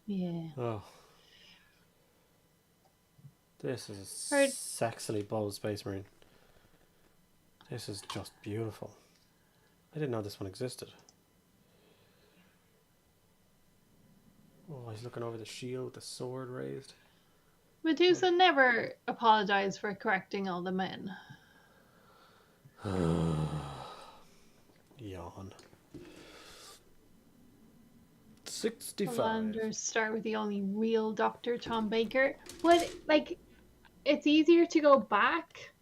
Yeah. Oh. This is a sexily bold Space Marine. This is just beautiful. I didn't know this one existed. Oh, he's looking over the shield with the sword raised. Medusa never apologized for correcting all the men. Yawn. 65. Commanders start with the only real Doctor, Tom Baker. But, like, it's easier to go back,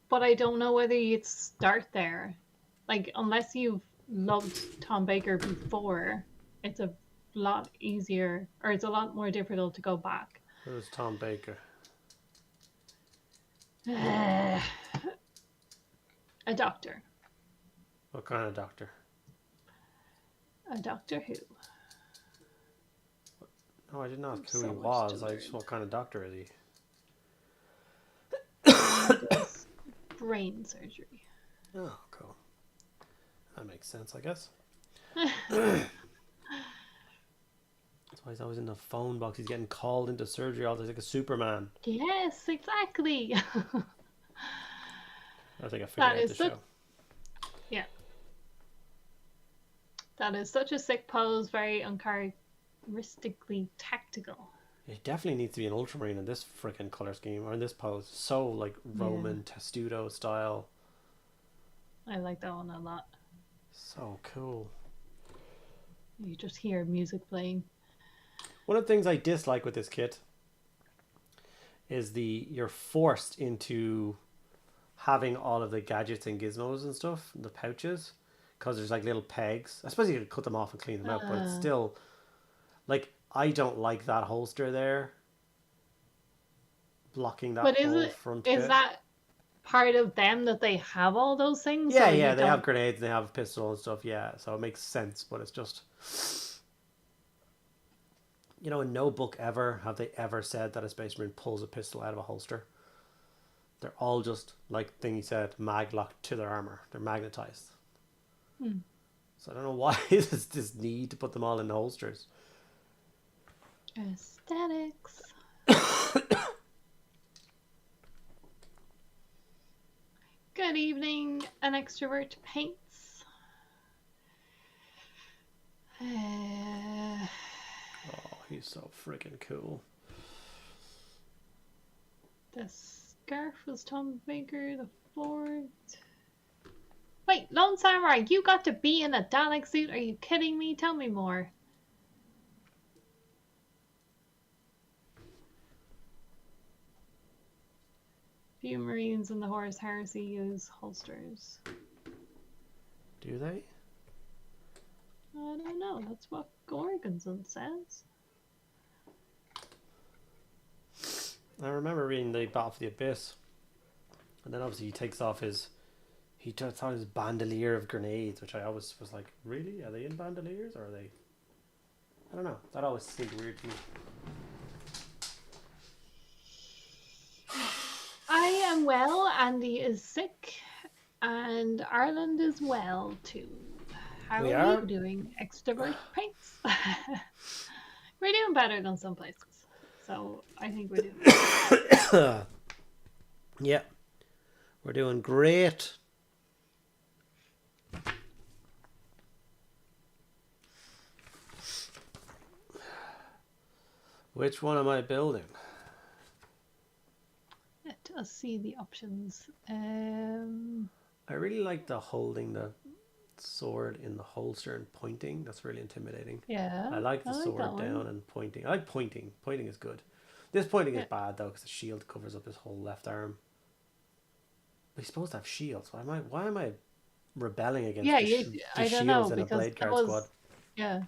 but I don't know whether you'd start there. Like, unless you've loved Tom Baker before, it's a lot easier, or it's a lot more difficult to go back. Who's Tom Baker? A doctor. What kind of doctor? A Doctor Who. No, I didn't ask So who he much was. to I just, what kind of doctor is he? Does brain surgery. Oh, cool. That makes sense, I guess. That's why he's always in the phone box. He's getting called into surgery all the time, like a Superman. Yes, exactly. I think I figured out the show. Yeah. That is such a sick pose, very uncharacteristically tactical. It definitely needs to be an Ultramarine in this freaking color scheme, or in this pose. So, like, Roman testudo style. I like that one a lot. So cool. You just hear music playing. One of the things I dislike with this kit is you're forced into having all of the gadgets and gizmos and stuff, the pouches, because there's like little pegs. I suppose you could cut them off and clean them out, but it's still like I don't like that holster there, blocking that But whole front is bit. that part of them that they have all those things? Yeah, so yeah, you they don't... have grenades, they have a pistol and stuff. Yeah, so it makes sense, but it's just, you know, in no book ever have they ever said that a Space Marine pulls a pistol out of a holster. They're all just, like Thingy said, mag locked to their armor. They're magnetized. So I don't know why there's this need to put them all in holsters. Aesthetics. Good evening, an extrovert paints. Oh, he's so freaking cool. The scarf was Tom Baker the Fourth. Wait, Lone Samurai, you got to be in a Dalek suit? Are you kidding me? Tell me more. Few Marines in the Horus Heresy use holsters. Do they? I don't know. That's what Gorgonzola says. I remember reading the Battle for the Abyss, and then obviously he takes off his bandolier of grenades, which I always was like, really? Are they in bandoliers or are they? I don't know. That always seemed weird to me. I am well. Andy is sick, and Ireland is well too. How are you doing, extrovert paints? We're doing better than some places, so I think we're doing. Yeah, we're doing great. Which one am I building? Let us see the options. I really like the holding the sword in the holster and pointing. That's really intimidating. Yeah. I like the sword down and pointing. I like pointing. Pointing is good. This pointing is bad though because the shield covers up his whole left arm. But he's supposed to have shields. Why am I rebelling against the I don't shields know, in a because Bladeguard squad? Yeah.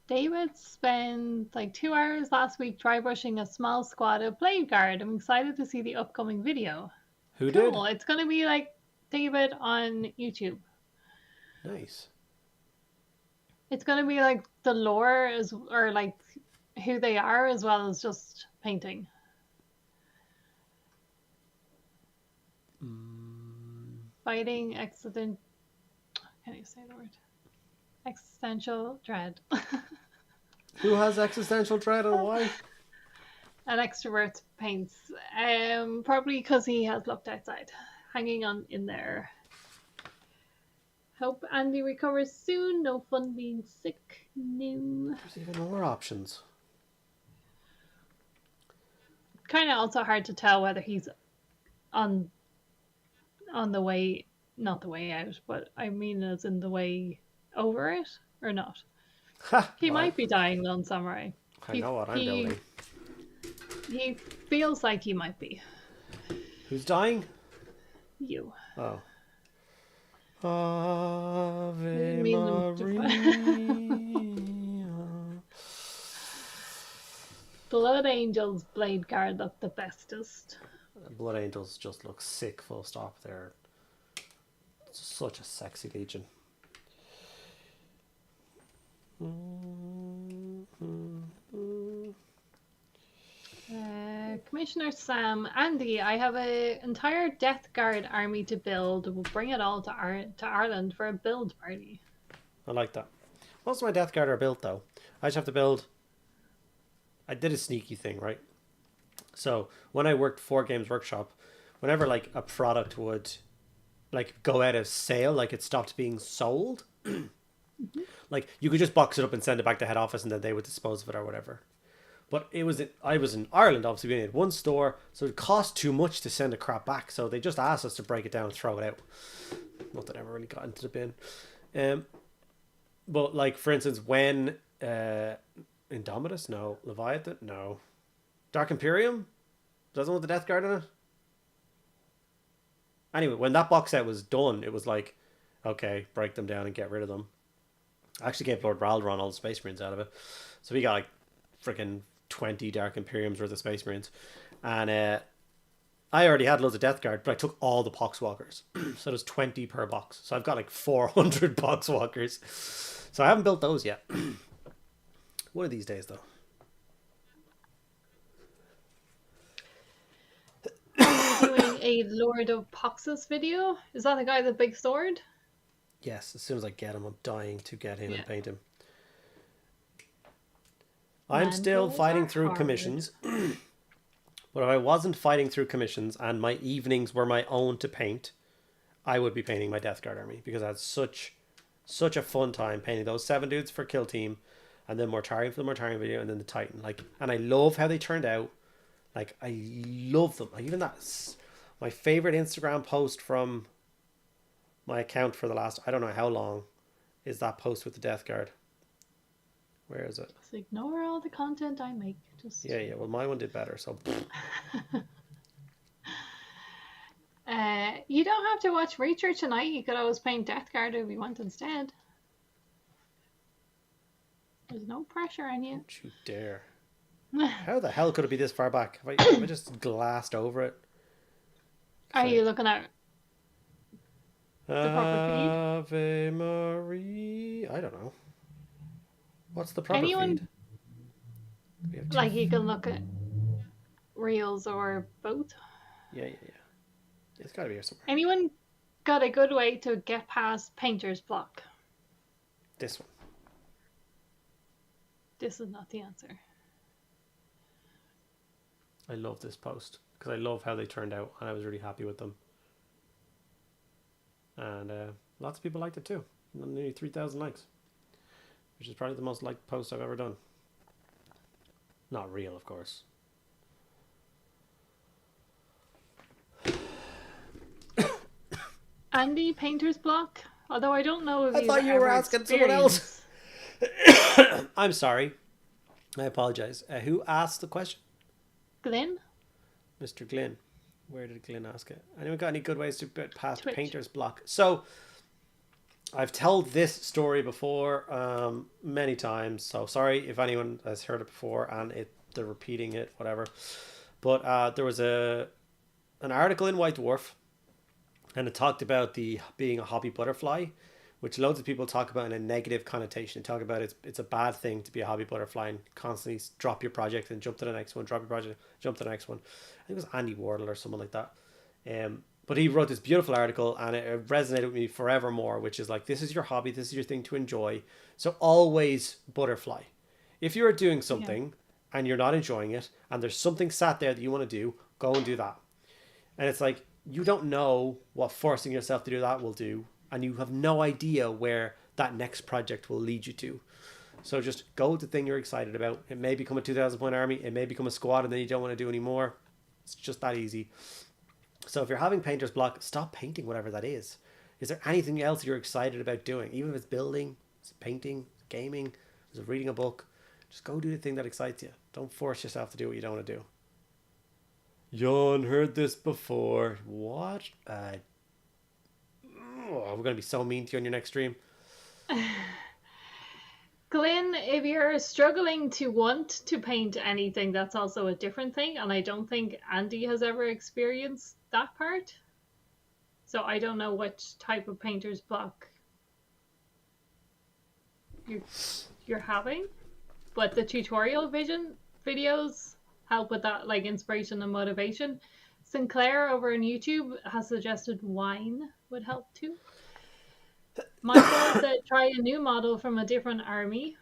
David spent like 2 hours last week dry brushing a small squad of Bladeguard. I'm excited to see the upcoming video. Who did? It's going to be like David on YouTube. Nice. It's going to be like the lore or like who they are as well as just painting. Fighting accident. Can you say the word? Existential dread. Who has existential dread and why? An extrovert paints. Probably because he has looked outside. Hanging on in there. Hope Andy recovers soon. No fun being sick. No. There's even more options. Kind of also hard to tell whether he's on the way, not the way out, but I mean as in the way over it or not. He might be dying, Lone Samurai. I know what I'm building. He feels like he might be. Who's dying? You. Oh. Ave mean Maria. Blood Angels Bladeguard look the bestest. Blood Angels just look sick, full stop. They're such a sexy legion. Commissioner Sam, Andy, I have an entire Death Guard army to build. We'll bring it all to Ireland for a build party. I like that. Most of my Death Guard are built though. I just have to build. I did a sneaky thing, right? So when I worked for Games Workshop, whenever like a product would like go out of sale, like it stopped being sold, like you could just box it up and send it back to head office and then they would dispose of it or whatever. But I was in Ireland, obviously we only had one store, so it cost too much to send a crap back, so they just asked us to break it down and throw it out. Nothing ever really got into the bin. But like for instance, when Indomitus, no. Leviathan, no. Dark Imperium, doesn't want the Death Guard in it. Anyway, when that box set was done, it was like, okay, break them down and get rid of them. I actually gave Lord Raldoron all the Space Marines out of it, so we got like freaking 20 Dark Imperiums worth of Space Marines, and I already had loads of Death Guard, but I took all the Poxwalkers. So there's 20 per box. So I've got like 400 Poxwalkers. So I haven't built those yet. One of these days, though. Doing a Lord of Poxus video. Is that the guy with the big sword? Yes, as soon as I get him, I'm dying to get him and paint him. I'm still fighting through commissions. But if I wasn't fighting through commissions and my evenings were my own to paint, I would be painting my Death Guard army, because I had such a fun time painting those 7 dudes for Kill Team, and then Mortarion for the Mortarion video, and then the Titan. Like, and I love how they turned out. Like, I love them. Like, even that's my favorite Instagram post from my account for the last, I don't know how long, is that post with the Death Guard. Where is it? Just ignore all the content I make. Just Yeah. Well, my one did better, so. You don't have to watch Reacher tonight. You could always paint Death Guard if you want instead. There's no pressure on you. Don't you dare. How the hell could it be this far back? Have I just glassed over it? Are you looking at the proper feed? Ave Maria. I don't know. What's the proper feed? Like, you can look at reels or both. Yeah. It's got to be here somewhere. Anyone got a good way to get past Painter's Block? This one. This is not the answer. I love this post because I love how they turned out, and I was really happy with them. And lots of people liked it too. Nearly 3,000 likes, which is probably the most liked post I've ever done. Not real, of course. Andy, Painter's Block? Although I don't know if I thought you were asking someone else. I'm sorry. I apologize. Who asked the question? Glenn? Mr. Glynn. Where did Glynn ask it? Anyone got any good ways to get past Twitch. Painter's Block? So, I've told this story before many times. So, sorry if anyone has heard it before and they're repeating it, whatever. But there was an article in White Dwarf, and it talked about being a hobby butterfly, which loads of people talk about in a negative connotation. They talk about it's a bad thing to be a hobby butterfly and constantly drop your project and jump to the next one, drop your project, jump to the next one. I think it was Andy Wardle or someone like that. But he wrote this beautiful article, and it resonated with me forevermore, which is like, this is your hobby, this is your thing to enjoy. So always butterfly. If you're doing something and you're not enjoying it, and there's something sat there that you want to do, go and do that. And it's like, you don't know what forcing yourself to do that will do, and you have no idea where that next project will lead you to. So just go with the thing you're excited about. It may become a 2,000 point army, it may become a squad, and then you don't want to do anymore. It's just that easy. So if you're having Painter's Block, stop painting whatever that is. Is there anything else you're excited about doing? Even if it's building, it's painting, gaming, it's reading a book. Just go do the thing that excites you. Don't force yourself to do what you don't want to do. Yon heard this before. What? We're going to be so mean to you on your next stream. Glenn, if you're struggling to want to paint anything, that's also a different thing. And I don't think Andy has ever experienced that part. So I don't know what type of Painter's Block you're having. But the tutorial videos help with that, like, inspiration and motivation. Sinclair over on YouTube has suggested wine would help too. Michael said try a new model from a different army.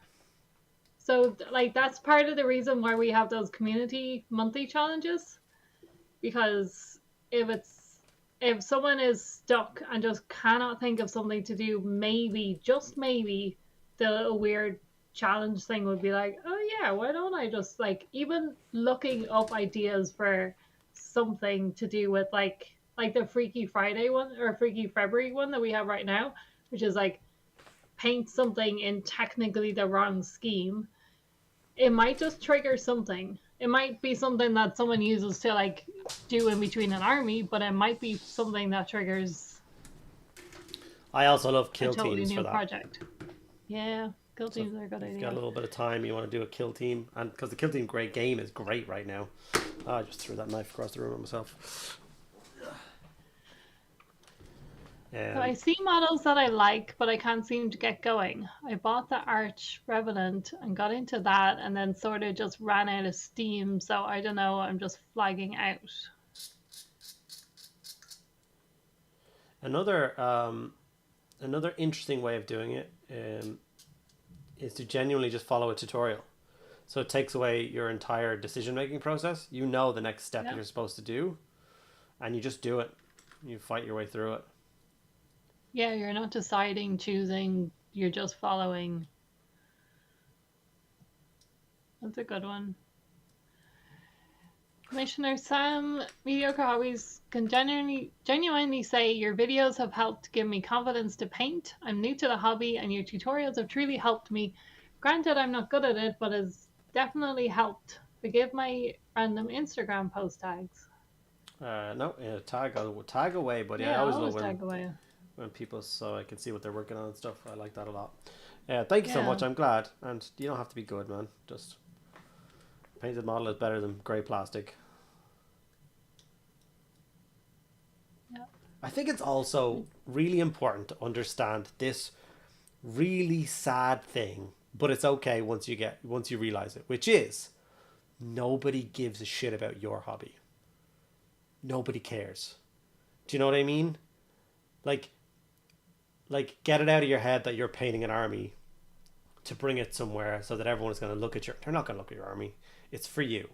So, like, that's part of the reason why we have those community monthly challenges. Because if someone is stuck and just cannot think of something to do, maybe, just maybe, the little weird challenge thing would be like, oh yeah, why don't I just, like, even looking up ideas for something to do with, like, like the Freaky Friday one or Freaky February one that we have right now, which is like paint something in technically the wrong scheme, it might just trigger something. It might be something that someone uses to like do in between an army, but it might be something that triggers I also love a kill totally teams for new that. project. Yeah, kill So teams are a good if you've got a idea. little bit of time, you want to do a kill team, and because the kill team great game is great right now. Oh, I just threw that knife across the room at myself. So I see models that I like, but I can't seem to get going. I bought the Arch Revenant and got into that, and then sort of just ran out of steam. So I don't know. I'm just flagging out. Another interesting way of doing it is to genuinely just follow a tutorial. So it takes away your entire decision making process. You know the next step Yeah. you're supposed to do, and you just do it. You fight your way through it. Yeah, you're not deciding, choosing. You're just following. That's a good one. Commissioner Sam, Mediocre Hobbies can genuinely say your videos have helped give me confidence to paint. I'm new to the hobby and your tutorials have truly helped me. Granted, I'm not good at it, but it's definitely helped. Forgive my random Instagram post tags. No, tag away, buddy. I Yeah, always love always tag away. when people, so I can see what they're working on and stuff. I like that a lot. Thank you so Yeah. much. I'm glad, and you don't have to be good, man. Just painted model is better than grey plastic. Yeah. I think it's also really important to understand this really sad thing, but it's okay once you realize it, which is nobody gives a shit about your hobby. Nobody cares. Do you know what I mean? Like get it out of your head that you're painting an army to bring it somewhere so that everyone's going to look at your. They're not going to look at your army. It's for you.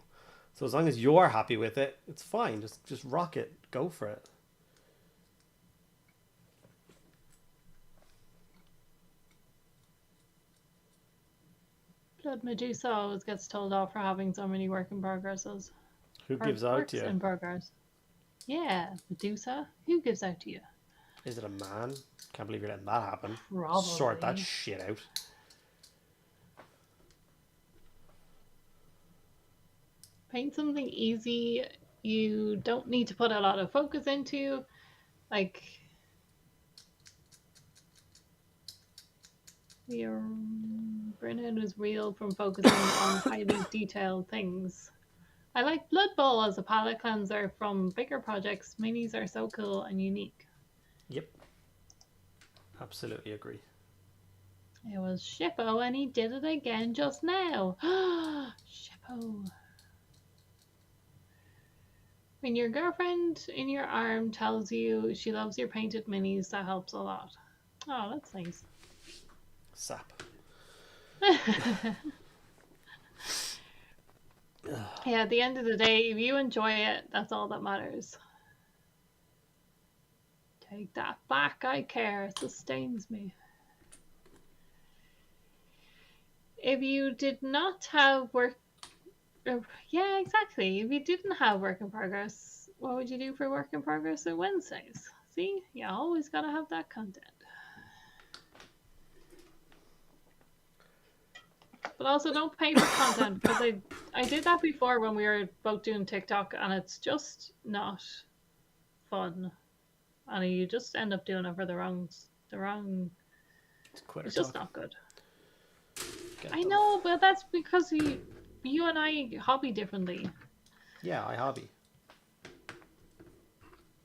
So as long as you're happy with it, it's fine. Just rock it. Go for it. Blood Medusa always gets told off for having so many work in progresses. Who Or gives out works to you? in progress. Yeah, Medusa. Who gives out to you? Is it a man? Can't believe you're letting that happen. Probably. Sort that shit out. Paint something easy you don't need to put a lot of focus into. Like, your burnout is real from focusing on highly detailed things. I like Blood Bowl as a palette cleanser from bigger projects. Minis are so cool and unique. Yep. Absolutely agree. It was Shippo and he did it again just now. Shippo. When your girlfriend in your arm tells you she loves your painted minis, that helps a lot. Oh, that's nice. Sap. Yeah, at the end of the day, if you enjoy it, that's all that matters. Take that back, I care. It sustains me. If you did not have work... Yeah, exactly. If you didn't have work in progress, what would you do for work in progress on Wednesdays? See? You always gotta have that content. But also don't pay for content, because I did that before when we were both doing TikTok, and it's just not fun. And you just end up doing it for the wrong it's just not good. I know, but that's because you and I hobby differently. Yeah, I hobby.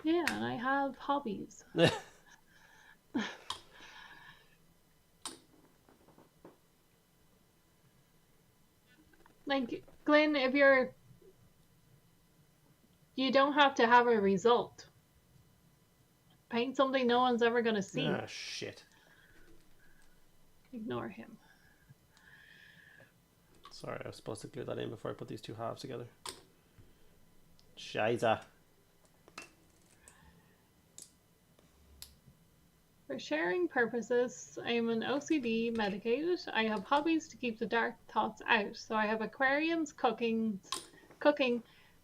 Yeah, and I have hobbies. Like, Glenn, if you don't have to have a result. Paint something no one's ever gonna see. Ah, shit. Ignore him. Sorry, I was supposed to glue that in before I put these two halves together. Shiza. For sharing purposes, I am an OCD medicated. I have hobbies to keep the dark thoughts out. So I have aquariums, cooking,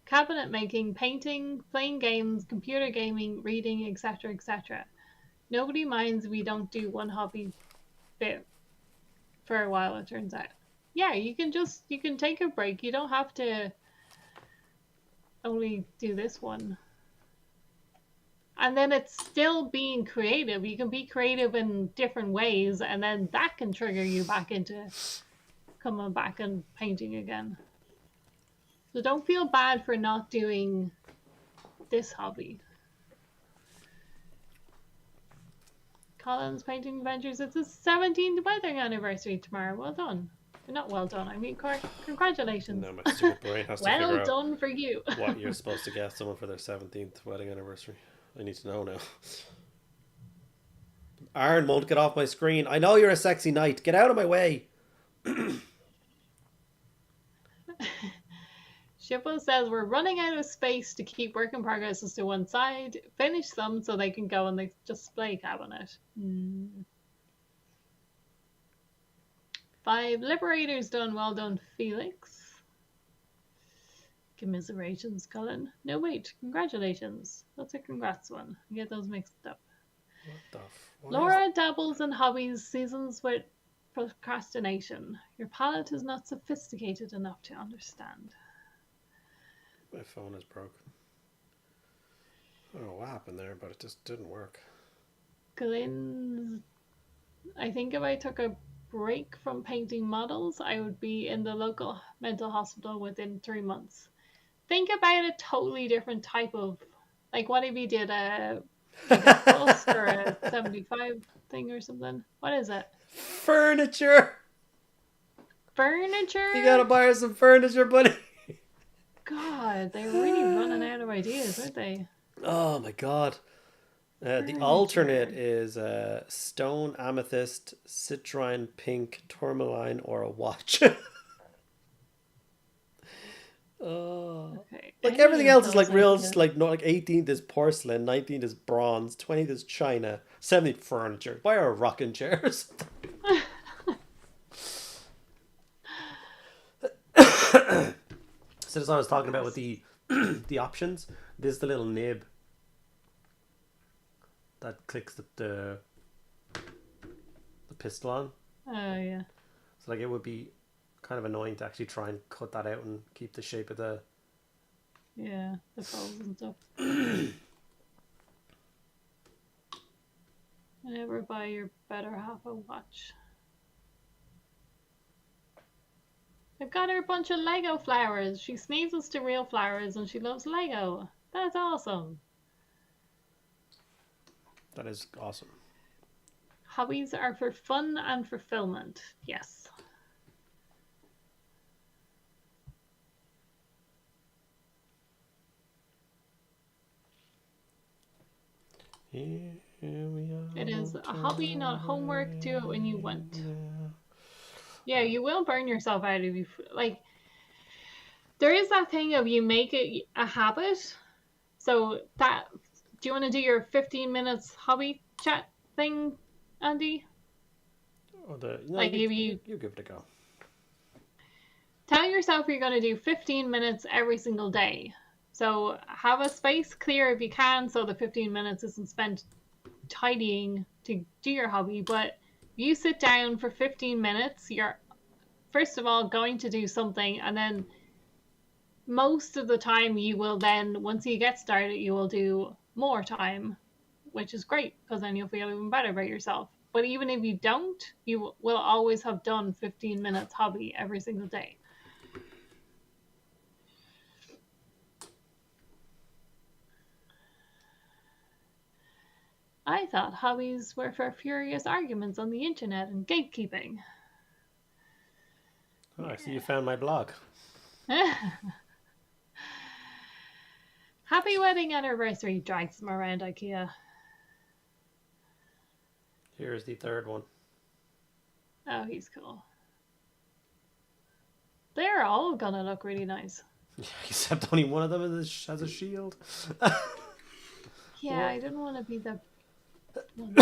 cabinet making, painting, playing games, computer gaming, reading, etc., etc. Nobody minds if we don't do one hobby bit for a while, it turns out. Yeah, you can take a break. You don't have to only do this one. And then it's still being creative. You can be creative in different ways, and then that can trigger you back into coming back and painting again. So don't feel bad for not doing this hobby. Colin's Painting Adventures, it's his 17th wedding anniversary tomorrow. Well done. Not well done, I mean, congratulations. No, my stupid brain has to figure Well out done for you. what you're supposed to get someone for their 17th wedding anniversary. I need to know now. Aaron won't get off my screen. I know you're a sexy knight. Get out of my way. Shippo says we're running out of space to keep work in progresses to one side. Finish them so they can go in the display cabinet. 5 liberators done. Well done, Felix. Commiserations, Colin. No, wait. Congratulations. That's a congrats one. I get those mixed up. What the Laura dabbles in hobbies, seasons with procrastination. Your palate is not sophisticated enough to understand. My phone is broken. I don't know what happened there, but it just didn't work. Glynn, I think if I took a break from painting models, I would be in the local mental hospital within 3 months. Think about a totally different type of, like, what if you did a plus or a 75 thing or something? What is it? Furniture! Furniture? You gotta buy her some furniture, buddy. God, they're really running out of ideas, aren't they? Oh my god. The alternate is stone, amethyst, citrine, pink, tourmaline, or a watch. Okay. Like everything else is like real, like not like 18th is porcelain, 19th is bronze, 20th is china, 70th furniture. Buy her a rocking chair or something. So as I was talking about with the the options, this is the little nib that clicks the pistol on. Oh yeah. So like it would be kind of annoying to actually try and cut that out and keep the shape of the the folds and stuff. Never buy your better half a watch. I've got her a bunch of Lego flowers. She sneezes to real flowers and she loves Lego. That's awesome. That is awesome. Hobbies are for fun and fulfillment. Yes. Here we are. It is a hobby, not homework. Do it when you want. Yeah, you will burn yourself out if you like. There is that thing of you make it a habit. So that, do you want to do your 15 minutes hobby chat thing, Andy? Oh, like you, if you give it a go. Tell yourself you're going to do 15 minutes every single day. So have a space clear if you can, so the 15 minutes isn't spent tidying to do your hobby, but you sit down for 15 minutes, you're first of all going to do something, and then most of the time you will then, once you get started, you will do more time, which is great because then you'll feel even better about yourself. But even if you don't, you will always have done 15 minutes hobby every single day. I thought hobbies were for furious arguments on the internet and gatekeeping. Oh, I see you found my blog. Happy wedding anniversary, drags them around IKEA. Here's the third one. Oh, he's cool. They're all gonna look really nice. Yeah, except only one of them has a shield. Yeah, I didn't want to be the one.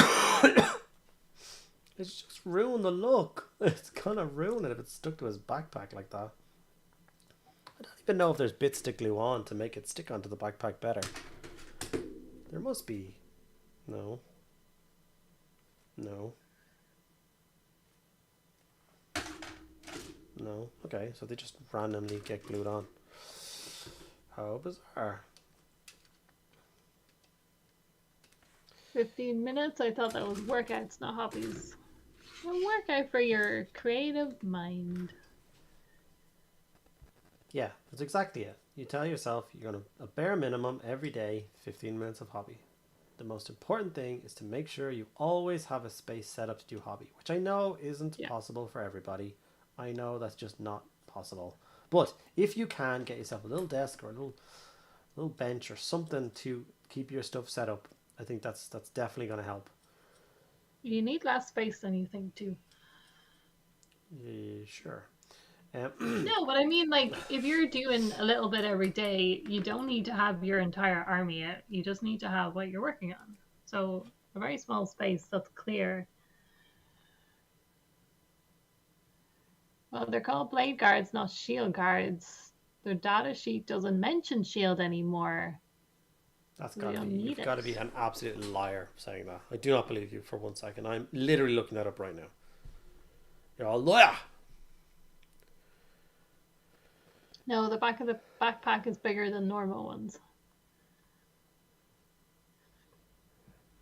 It's just ruin the look. It's gonna ruin it if it's stuck to his backpack like that. I don't even know if there's bits to glue on to make it stick onto the backpack better. There must be. No. No. No. Okay, so they just randomly get glued on. How bizarre. 15 minutes? I thought that was workouts, not hobbies. A workout for your creative mind. Yeah, that's exactly it. You tell yourself you're going to, a bare minimum every day, 15 minutes of hobby. The most important thing is to make sure you always have a space set up to do hobby, which I know isn't possible for everybody. I know that's just not possible. But if you can get yourself a little desk or a little bench or something to keep your stuff set up, I think that's definitely going to help. You need less space than you think too. Sure. No, but I mean, like, if you're doing a little bit every day, you don't need to have your entire army out. You just need to have what you're working on. So a very small space that's clear. Well, they're called blade guards, not shield guards. Their data sheet doesn't mention shield anymore. That's got to be, you've got to be an absolute liar saying that. I do not believe you for 1 second. I'm literally looking that up right now. You're a liar. No, the back of the backpack is bigger than normal ones.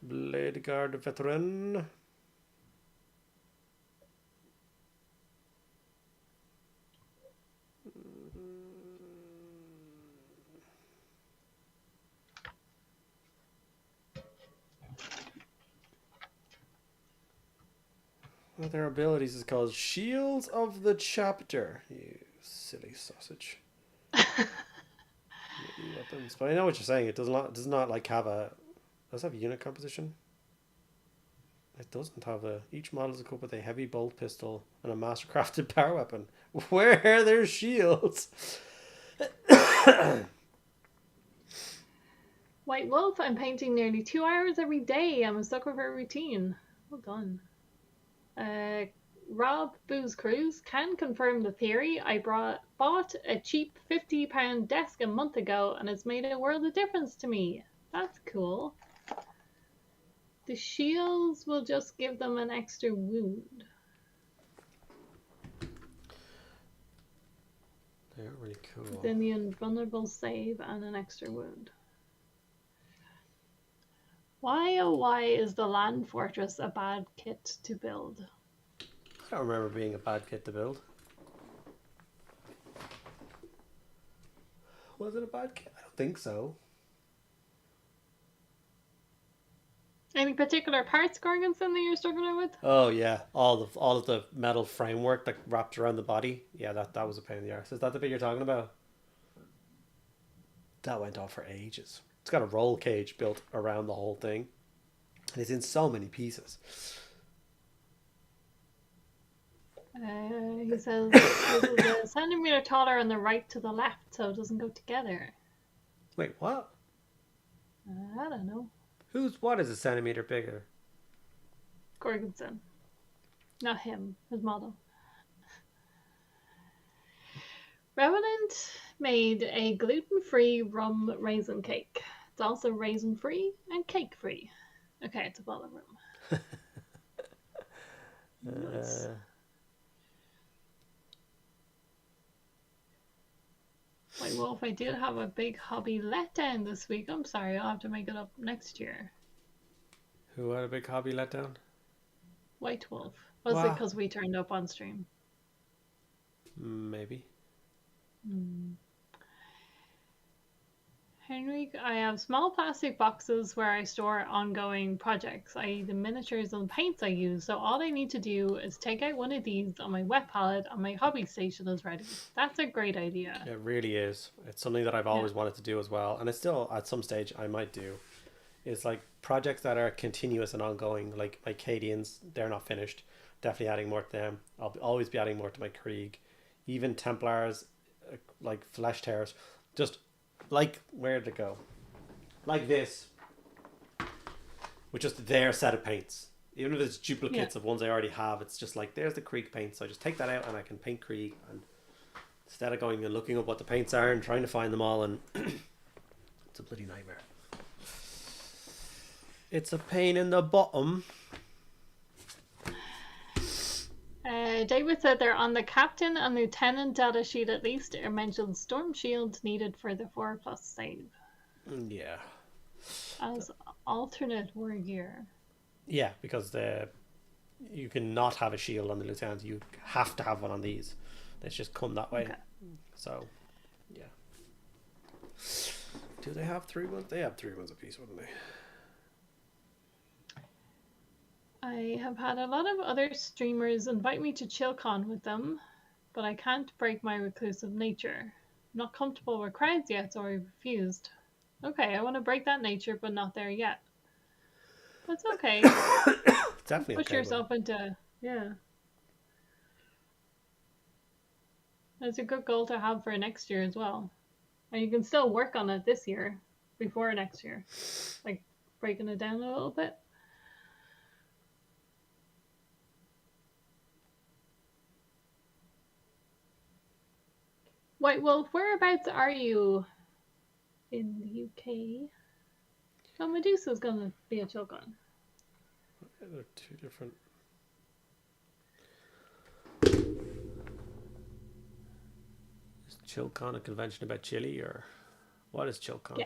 Bladeguard Veteran. One of their abilities is called Shields of the Chapter. You silly sausage. Weapons. But I know what you're saying. It does not like have a... Does it have unit composition? It doesn't have a... Each model is equipped with a heavy bolt pistol and a mastercrafted power weapon. Where are their shields? White Wolf, I'm painting nearly 2 hours every day. I'm a sucker for a routine. Well done. Rob Booze Cruise can confirm the theory. I bought a cheap £50 desk a month ago and it's made a world of difference to me. That's cool. The shields will just give them an extra wound. They're really cool. Then the invulnerable save and an extra wound. Why oh why is the Land Fortress a bad kit to build? I don't remember being a bad kit to build. Was it a bad kit? I don't think so. Any particular parts, Gorgonson, that you're struggling with? Oh yeah, all of the metal framework that wrapped around the body. Yeah, that was a pain in the arse. Is that the bit you're talking about? That went on for ages. It's got a roll cage built around the whole thing. And it's in so many pieces. He says this is a centimetre taller on the right to the left, so it doesn't go together. Wait, what? I don't know. What is a centimetre bigger? Gorgonson. Not him, his model. Revenant made a gluten-free rum raisin cake. It's also raisin-free and cake-free. Okay, it's a bottle of rum. Nice. White Wolf, I did have a big hobby letdown this week. I'm sorry, I'll have to make it up next year. Who had a big hobby letdown? White Wolf. Was it because we turned up on stream? Maybe. Henry, I have small plastic boxes where I store ongoing projects, i.e. the miniatures and paints I use, so all I need to do is take out one of these on my wet palette and my hobby station is ready. That's a great idea. It really is. It's something that I've always wanted to do as well, and it's still, at some stage, I might do. It's like projects that are continuous and ongoing, like my Cadians, they're not finished. Definitely adding more to them. I'll always be adding more to my Krieg. Even Templars, like Flesh Tears, just like, where'd it go? Like this. With just their set of paints. Even if it's duplicates of ones I already have, it's just like, there's the Krieg paint. So I just take that out and I can paint Krieg and Instead of going and looking up what the paints are and trying to find them all, and it's a bloody nightmare. It's a pain in the bottom. David said they're on the captain and lieutenant data sheet at least. It mentions storm shield needed for the 4+ save. Yeah. As alternate war gear. Yeah, because you can not have a shield on the lieutenant. You have to have one on these. It's just come that way. Okay. So, yeah. Do they have 3 ones? They have 3 ones apiece, wouldn't they? I have had a lot of other streamers invite me to ChillCon with them, but I can't break my reclusive nature. I'm not comfortable with crowds yet, so I refused. Okay, I want to break that nature, but not there yet. That's okay. Definitely Push okay, yourself into, yeah. That's a good goal to have for next year as well. And you can still work on it this year, before next year. Like, breaking it down a little bit. White Wolf, whereabouts are you in the UK? Oh, Medusa's gonna be at ChillCon. They're 2 different. Is ChillCon a convention about chili, or what is ChillCon?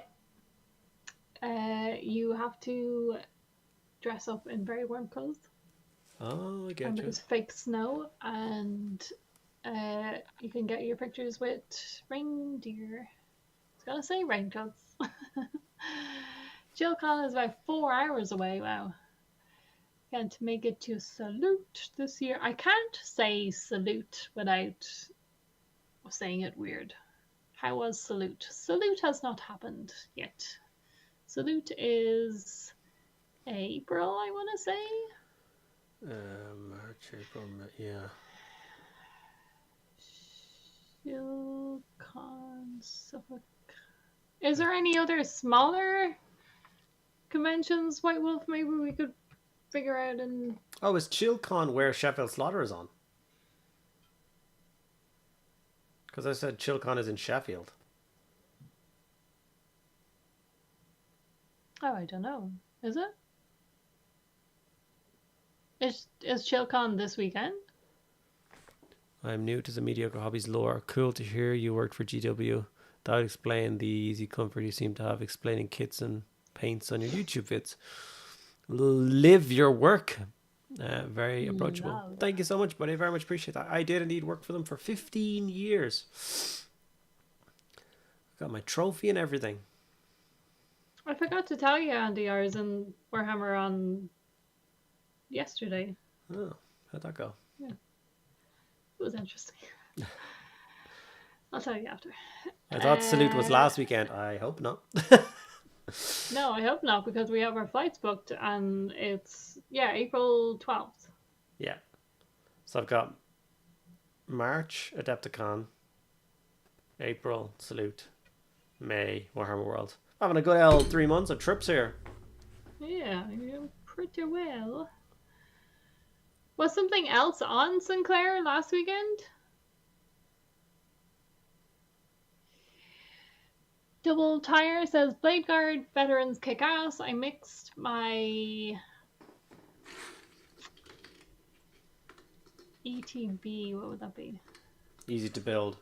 Yeah. You have to dress up in very warm clothes. Oh, I get and you. there's fake snow, and you can get your pictures with reindeer. I was gonna say raincoats. ChillCon is about 4 hours away. Wow. Can't make it to Salute this year. I can't say Salute without saying it weird. How was Salute? Salute has not happened yet. Salute is April, I want to say. March, April, yeah. ChillCon Suffolk. Is there any other smaller conventions, White Wolf, maybe we could figure out? And Oh, is ChillCon where Sheffield Slaughter is on? Because I said ChillCon is in Sheffield. oh, I don't know. Is it? Is ChillCon this weekend? I'm new to the Mediocre Hobbies lore. Cool to hear you worked for GW. That would explain the easy comfort you seem to have explaining kits and paints on your YouTube vids. Live your work. Very approachable. Love. Thank you so much, buddy. I very much appreciate that. I did indeed work for them for 15 years. Got my trophy and everything. I forgot to tell you, Andy, I was in Warhammer on yesterday. Oh, how'd that go? Yeah. It was interesting. I'll tell you after. I thought Salute was last weekend. I hope not. No, I hope not, because we have our flights booked, and it's, April 12th. Yeah. So I've got March, Adepticon, April, Salute, May, Warhammer World. Having a good 3 months of trips here. Yeah, you're doing pretty well. Was something else on Sinclair last weekend? Double Tire says Bladeguard Veterans kick ass. I mixed my ETB. What would that be? Easy to build.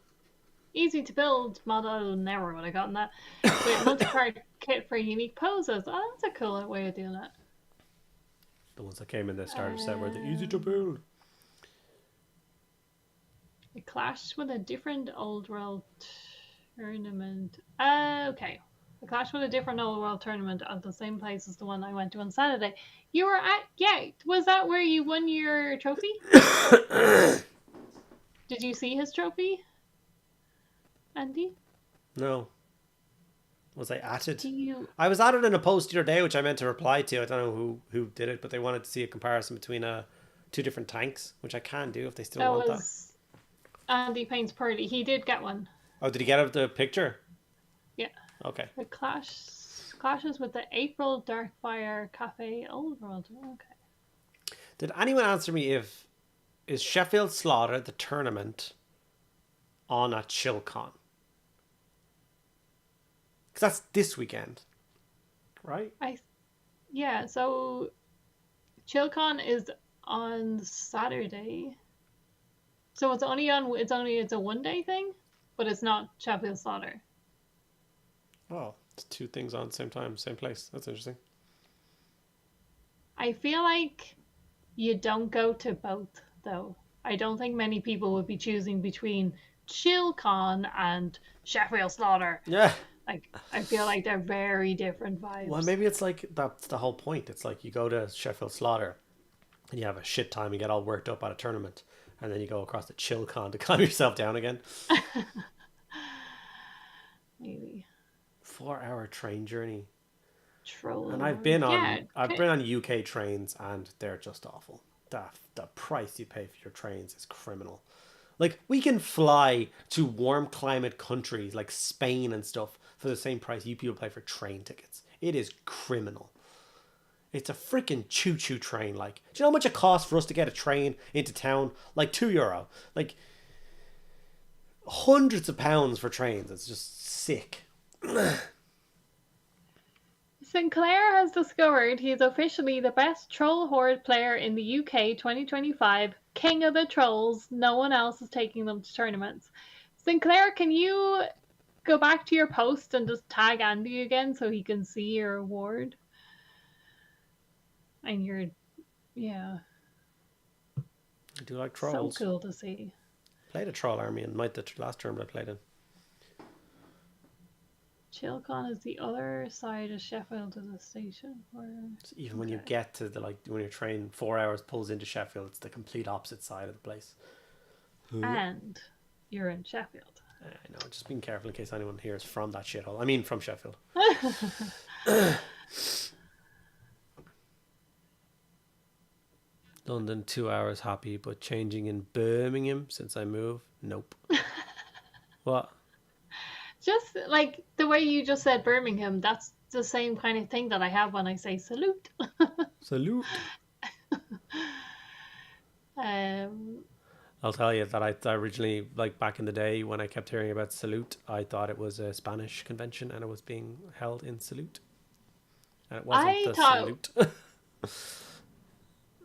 Easy to build model. Never would have gotten that. With multi-card kit for unique poses. Oh, that's a cool way of doing it. The ones that came in the starter set were the easy to build. It clashed with a different old world tournament. Okay. I clashed with a different old world tournament at the same place as the one I went to on Saturday. You were at, was that where you won your trophy? Did you see his trophy, Andy? No. Was I at it? Do you? I was at it in a post the other day, which I meant to reply to. I don't know who did it, but they wanted to see a comparison between 2 different tanks, which I can do if they still want that. Andy Payne's Purdy. He did get one. Oh, did he get out the picture? Yeah. Okay. The clashes with the April Darkfire Cafe Old World. Okay. Did anyone answer me is Sheffield Slaughter the tournament on a ChillCon. Because that's this weekend, right? Yeah, so ChillCon is on Saturday. So it's a 1 day thing, but it's not Sheffield Slaughter. Oh, it's two things on at the same time, same place. That's interesting. I feel like you don't go to both though. I don't think many people would be choosing between ChillCon and Sheffield Slaughter. Yeah. Like I feel like they're very different Well, vibes. maybe it's like that's the whole point. It's like you go to Sheffield Slaughter and you have a shit time, you get all worked up at a tournament, and then you go across to ChillCon to calm yourself down again. Maybe 4 hour train journey. troll And or yeah. I've been on UK trains and they're just awful. The price you pay for your trains is criminal. Like we can fly to warm climate countries like Spain and stuff for the same price you people pay for train tickets. It is criminal. It's a freaking choo-choo train. Like, do you know how much it costs for us to get a train into town? Like €2. Like hundreds of pounds for trains. It's just sick. Sinclair has discovered he is officially the best Troll Horde player in the UK 2025, King of the Trolls. No one else is taking them to tournaments. Sinclair, can you go back to your post and just tag Andy again so he can see your award? And you're, yeah, I do like so trolls. cool to see. Played a troll army in the last tournament I played in. ChillCon is the other side of Sheffield to the station. So even when you get to when your train 4 hours pulls into Sheffield, it's the complete opposite side of the place. And you're in Sheffield. I know, just being careful in case anyone here is from that shithole. I mean, from Sheffield. London 2 hours happy, but changing in Birmingham since I moved. Nope. What? Just like the way you just said Birmingham, that's the same kind of thing that I have when I say salute. Salute. I'll tell you that I originally, like back in the day when I kept hearing about Salute, I thought it was a Spanish convention and it was being held in Salute. And it wasn't Salute.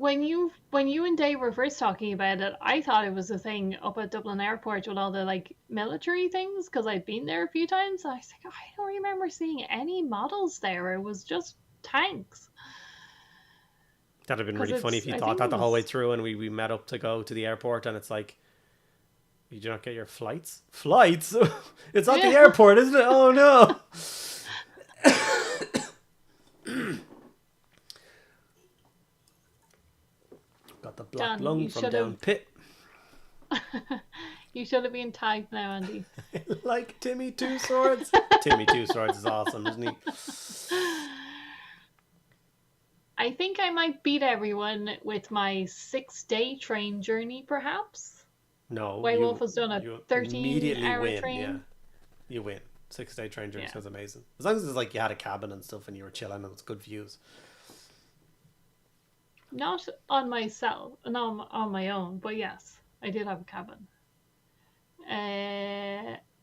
When you and Dave were first talking about it, I thought it was a thing up at Dublin Airport with all the like military things because I'd been there a few times. I was like, I don't remember seeing any models there. It was just tanks. That'd have been really funny if you thought that the whole way through and we met up to go to the airport and it's like, you do not get your flights? Flights? It's at the airport, isn't it? Oh no! Got the black lung from down pit. You should have been tagged now, Andy. Like Timmy Two Swords. Timmy Two Swords is awesome, isn't he? I think I might beat everyone with my 6-day train journey, perhaps. No, White Wolf has done a 13-hour train. Yeah, you win. 6-day train journey sounds amazing. As long as it's like you had a cabin and stuff and you were chilling and it's good views. Not on myself, not on my own, but yes, I did have a cabin.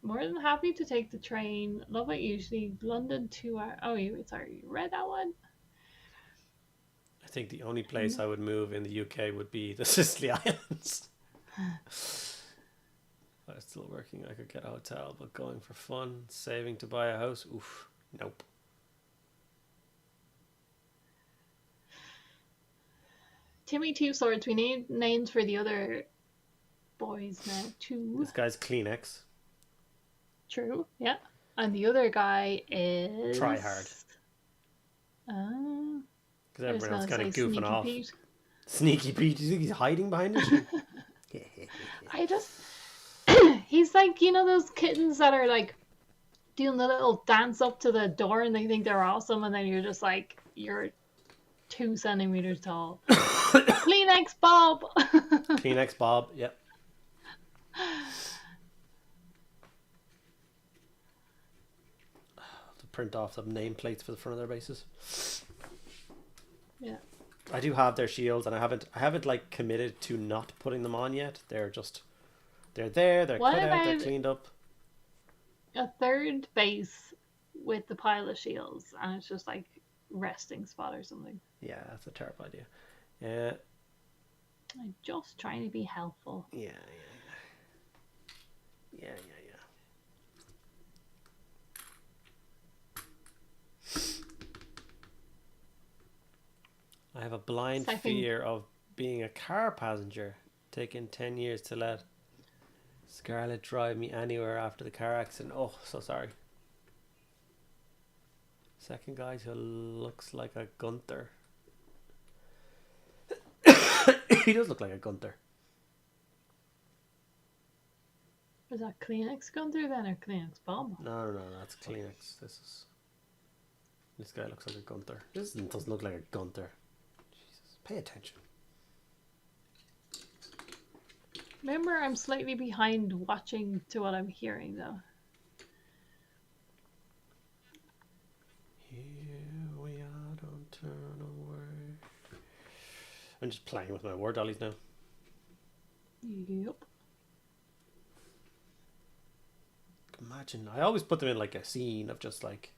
More than happy to take the train. Love it usually. London 2 hours. Oh, you read that one? I think the only place I would move in the UK would be the Sicily Islands. I'm still working. I could get a hotel, but going for fun, saving to buy a house. Oof, nope. Timmy Two Swords. We need names for the other boys now too. This guy's Kleenex. True. Yeah. And the other guy is Try hard. Because everyone else kind of goofing off. Pete. Sneaky Pete. Do you think he's hiding behind it? He's like, you know those kittens that are like doing the little dance up to the door and they think they're awesome and then you're just like, you're 2 centimeters tall. Kleenex Bob. Kleenex Bob, yep. To print off some nameplates for the front of their bases. Yeah. I do have their shields and I haven't like committed to not putting them on yet. They're just They're there, they're What cut out, they're about cleaned up. a third base with the pile of shields, and it's just like resting spot or something? Yeah, that's a terrible idea. Yeah, I'm just trying to be helpful. yeah. I have a blind Second, fear of being a car passenger, taking 10 years to let Scarlett drive me anywhere after the car accident. Oh, so sorry. Second guy who looks like a Gunther. He does look like a Gunther. is that Kleenex Gunther then, or Kleenex Bomb? No, that's Kleenex. This guy looks like a Gunther. This doesn't look like a Gunther. Jesus, pay attention. Remember, I'm slightly behind watching to what I'm hearing, though. Here we are, don't turn away. I'm just playing with my war dollies now. Yep. Imagine, I always put them in like a scene of just like,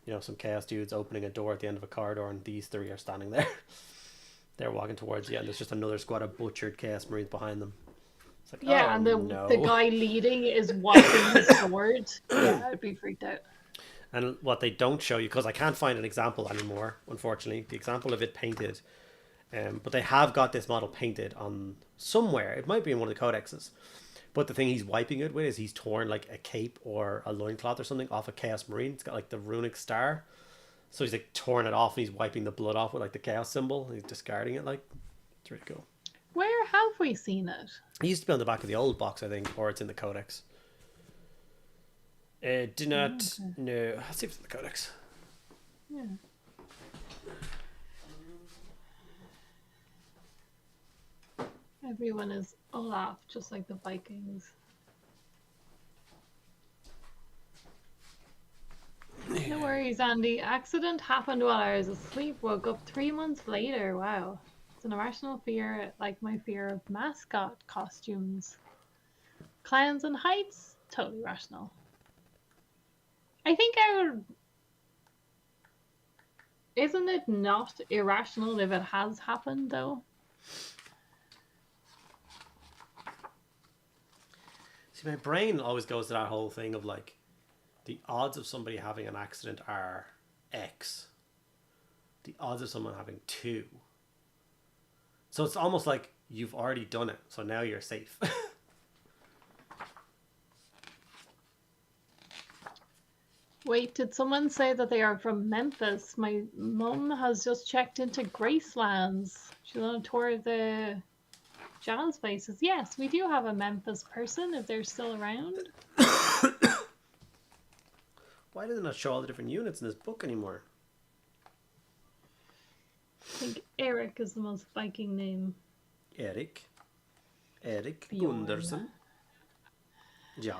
you know, some chaos dudes opening a door at the end of a corridor, and these three are standing there. They're walking towards you, and there's just another squad of butchered chaos marines behind them. It's like, Yeah, oh, and no. the guy leading is wiping his sword. Yeah, I'd be freaked out. And what they don't show you, because I can't find an example anymore, unfortunately, the example of it painted, but they have got this model painted on somewhere. It might be in one of the codexes. But the thing he's wiping it with is he's torn like a cape or a loincloth or something off a Chaos Marine. It's got like the runic star. So he's like torn it off and he's wiping the blood off with like the Chaos symbol. He's discarding it. Like, it's really cool. Where have we seen it? It used to be on the back of the old box, I think, or it's in the codex. Do not. Okay. No. Let's see if it's in the codex. Yeah. Everyone is Olaf, just like the Vikings. No worries, Andy. Accident happened while I was asleep. Woke up 3 months later. Wow. It's an irrational fear, like my fear of mascot costumes. Clowns and heights? Totally rational. I think I would... Isn't it not irrational if it has happened, though? See, my brain always goes to that whole thing of like, the odds of somebody having an accident are X. The odds of someone having 2. So it's almost like you've already done it, so now you're safe. Wait, did someone say that they are from Memphis? My mum has just checked into Gracelands. She's on a tour of the jazz places. Yes, we do have a Memphis person if they're still around. Why does it not show all the different units in this book anymore? I think Eric is the most Viking name. Erik Bjorn. Gundersen. Ja.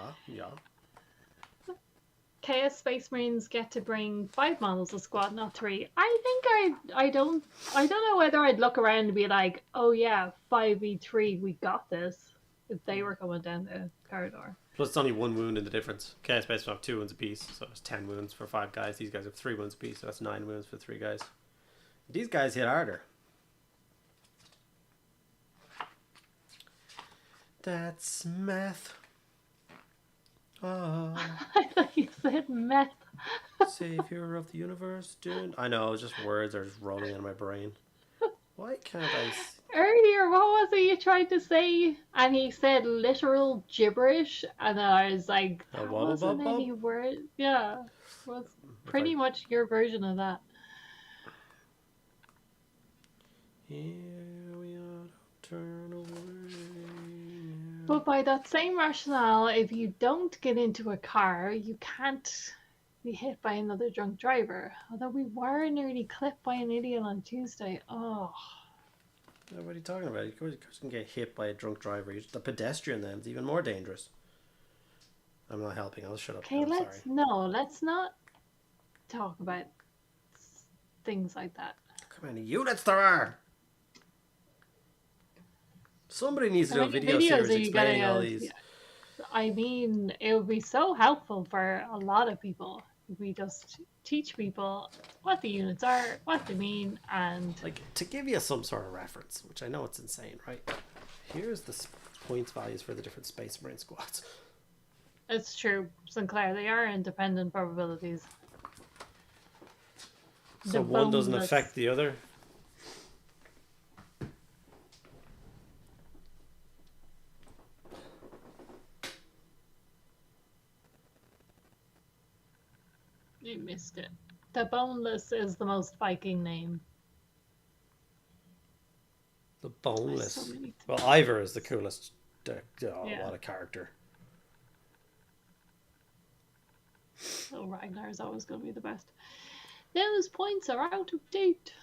Chaos Space Marines get to bring 5 models of squad, not 3. I think I don't know whether I'd look around and be like, oh yeah, 5v3, we got this, if they were coming down the corridor. Plus it's only 1 wound in the difference. Chaos Space have 2 wounds apiece, so it's 10 wounds for 5 guys. These guys have 3 wounds apiece, so that's 9 wounds for 3 guys. These guys hit harder. That's math. Oh. I thought you said meth. Savior of the universe, dude. I know, just words are just rolling in my brain. Why can't I... Earlier, what was it you tried to say? And he said literal gibberish, and then I was like, that wasn't any word. Yeah, it was pretty much your version of that. Here we are, turn away. But by that same rationale, if you don't get into a car, you can't be hit by another drunk driver. Although we were nearly clipped by an idiot on Tuesday. Oh. What are you talking about? You can get hit by a drunk driver. The pedestrian then is even more dangerous. I'm not helping. I'll shut up. Okay, let's not talk about things like that. Look how many units there are. Somebody needs to How do a many video videos series are you getting explaining all out? these. I mean, it would be so helpful for a lot of people if we just teach people what the units are, what they mean, and Like, to give you some sort of reference, which I know it's insane, right? Here's the points values for the different Space Marine squads. it's true, Sinclair, they are independent probabilities. So The one doesn't boneless. affect the other. You missed it. The boneless is the most Viking name. The boneless. So many Well, Ivor is the coolest. Oh, Yeah. what a character. So Ragnar is always going to be the best. Those points are out of date.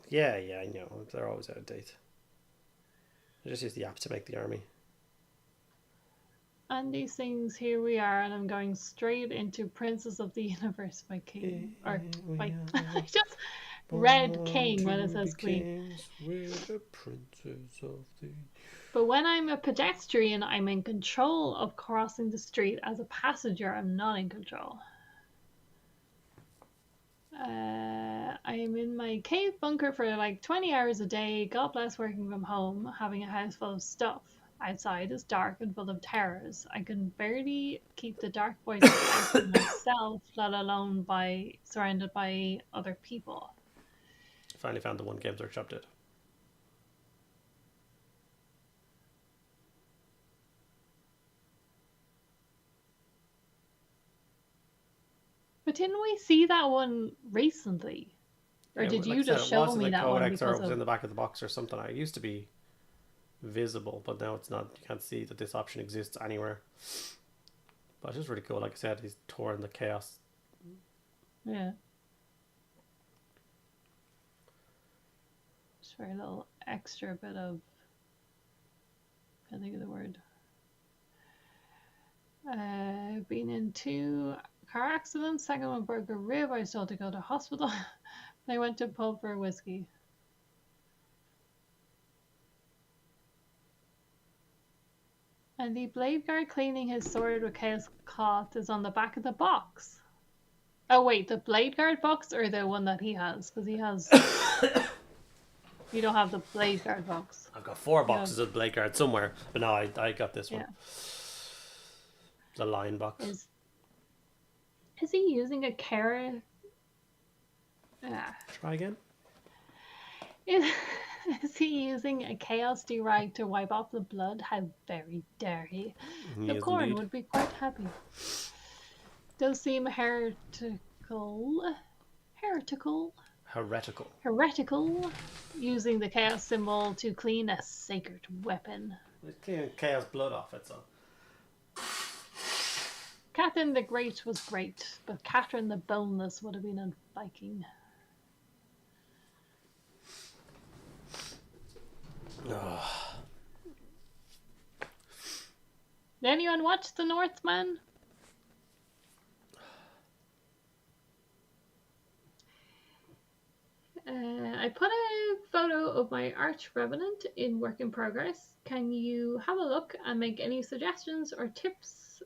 Yeah, I know. They're always out of date. I just use the app to make the army. And these things, here we are, and I'm going straight into Princess of the Universe by King. Or by. I just read King when it says Queen. We're the princes of the... But when I'm a pedestrian, I'm in control of crossing the street. As a passenger, I'm not in control. I am in my cave bunker for like 20 hours a day. God bless working from home, having a house full of stuff. Outside is dark and full of terrors. I can barely keep the dark voices out of myself, let alone surrounded by other people. Finally found the one Games Workshop did. But didn't we see that one recently? Or did you just show me that one because it was in the back of the box or something? It used to be visible, but now it's not. You can't see that this option exists anywhere. But it's just really cool. Like I said, he's touring the chaos. Yeah. Just for a little extra bit of... I can't think of the word. Been in 2 car accidents. Second one broke a rib. I still had to go to hospital. I went to pub for whiskey. And the Bladeguard cleaning his sword with chaos cloth is on the back of the box. Oh wait, the Bladeguard box or the one that he has? Because he has... You don't have the Bladeguard box. I've got 4 boxes of Bladeguard somewhere, but no, I got this one. The lion box. Is he using a carrot? Try again. Is he using a chaos deride to wipe off the blood? How very dare he? The corn indeed. would be quite happy. Does seem heretical, using the chaos symbol to clean a sacred weapon. It's cleaning chaos blood off it, so. Catherine the Great was great, but Catherine the Boneless would have been a Viking. Did anyone watch The Northman? I put a photo of my Arch Revenant in work in progress. Can you have a look and make any suggestions or tips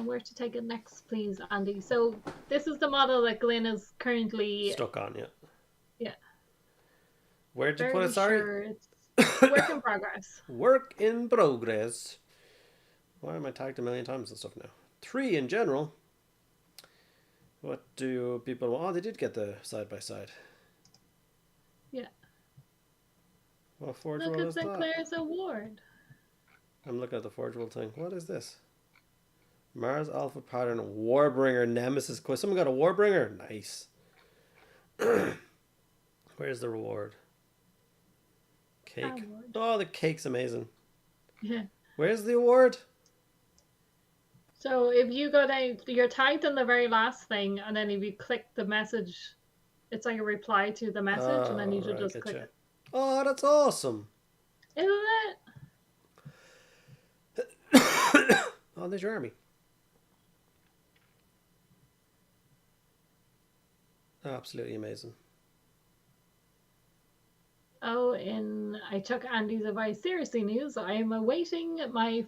where to take it next, please, Andy? So this is the model that Glyn is currently stuck on, yeah. Where did you put it, sorry? Sure it's work in progress. Work in progress. Why am I tagged a million times and stuff now? 3 in general. What do people want? Oh, they did get the side-by-side. Yeah. What forge Look roll at is that? Sinclair's award. I'm looking at the forge roll thing. What is this? Mars Alpha Pattern Warbringer Nemesis Quiz. Someone got a Warbringer? Nice. Where's the reward? Cake. Award. Oh, the cake's amazing. Yeah. Where's the award? So if you go down, you're tagged on the very last thing, and then if you click the message, it's like a reply to the message, and then you should just click it. Oh, that's awesome. Isn't it? Oh, there's your army. Absolutely amazing. Oh, I took Andy's advice seriously news. I am awaiting my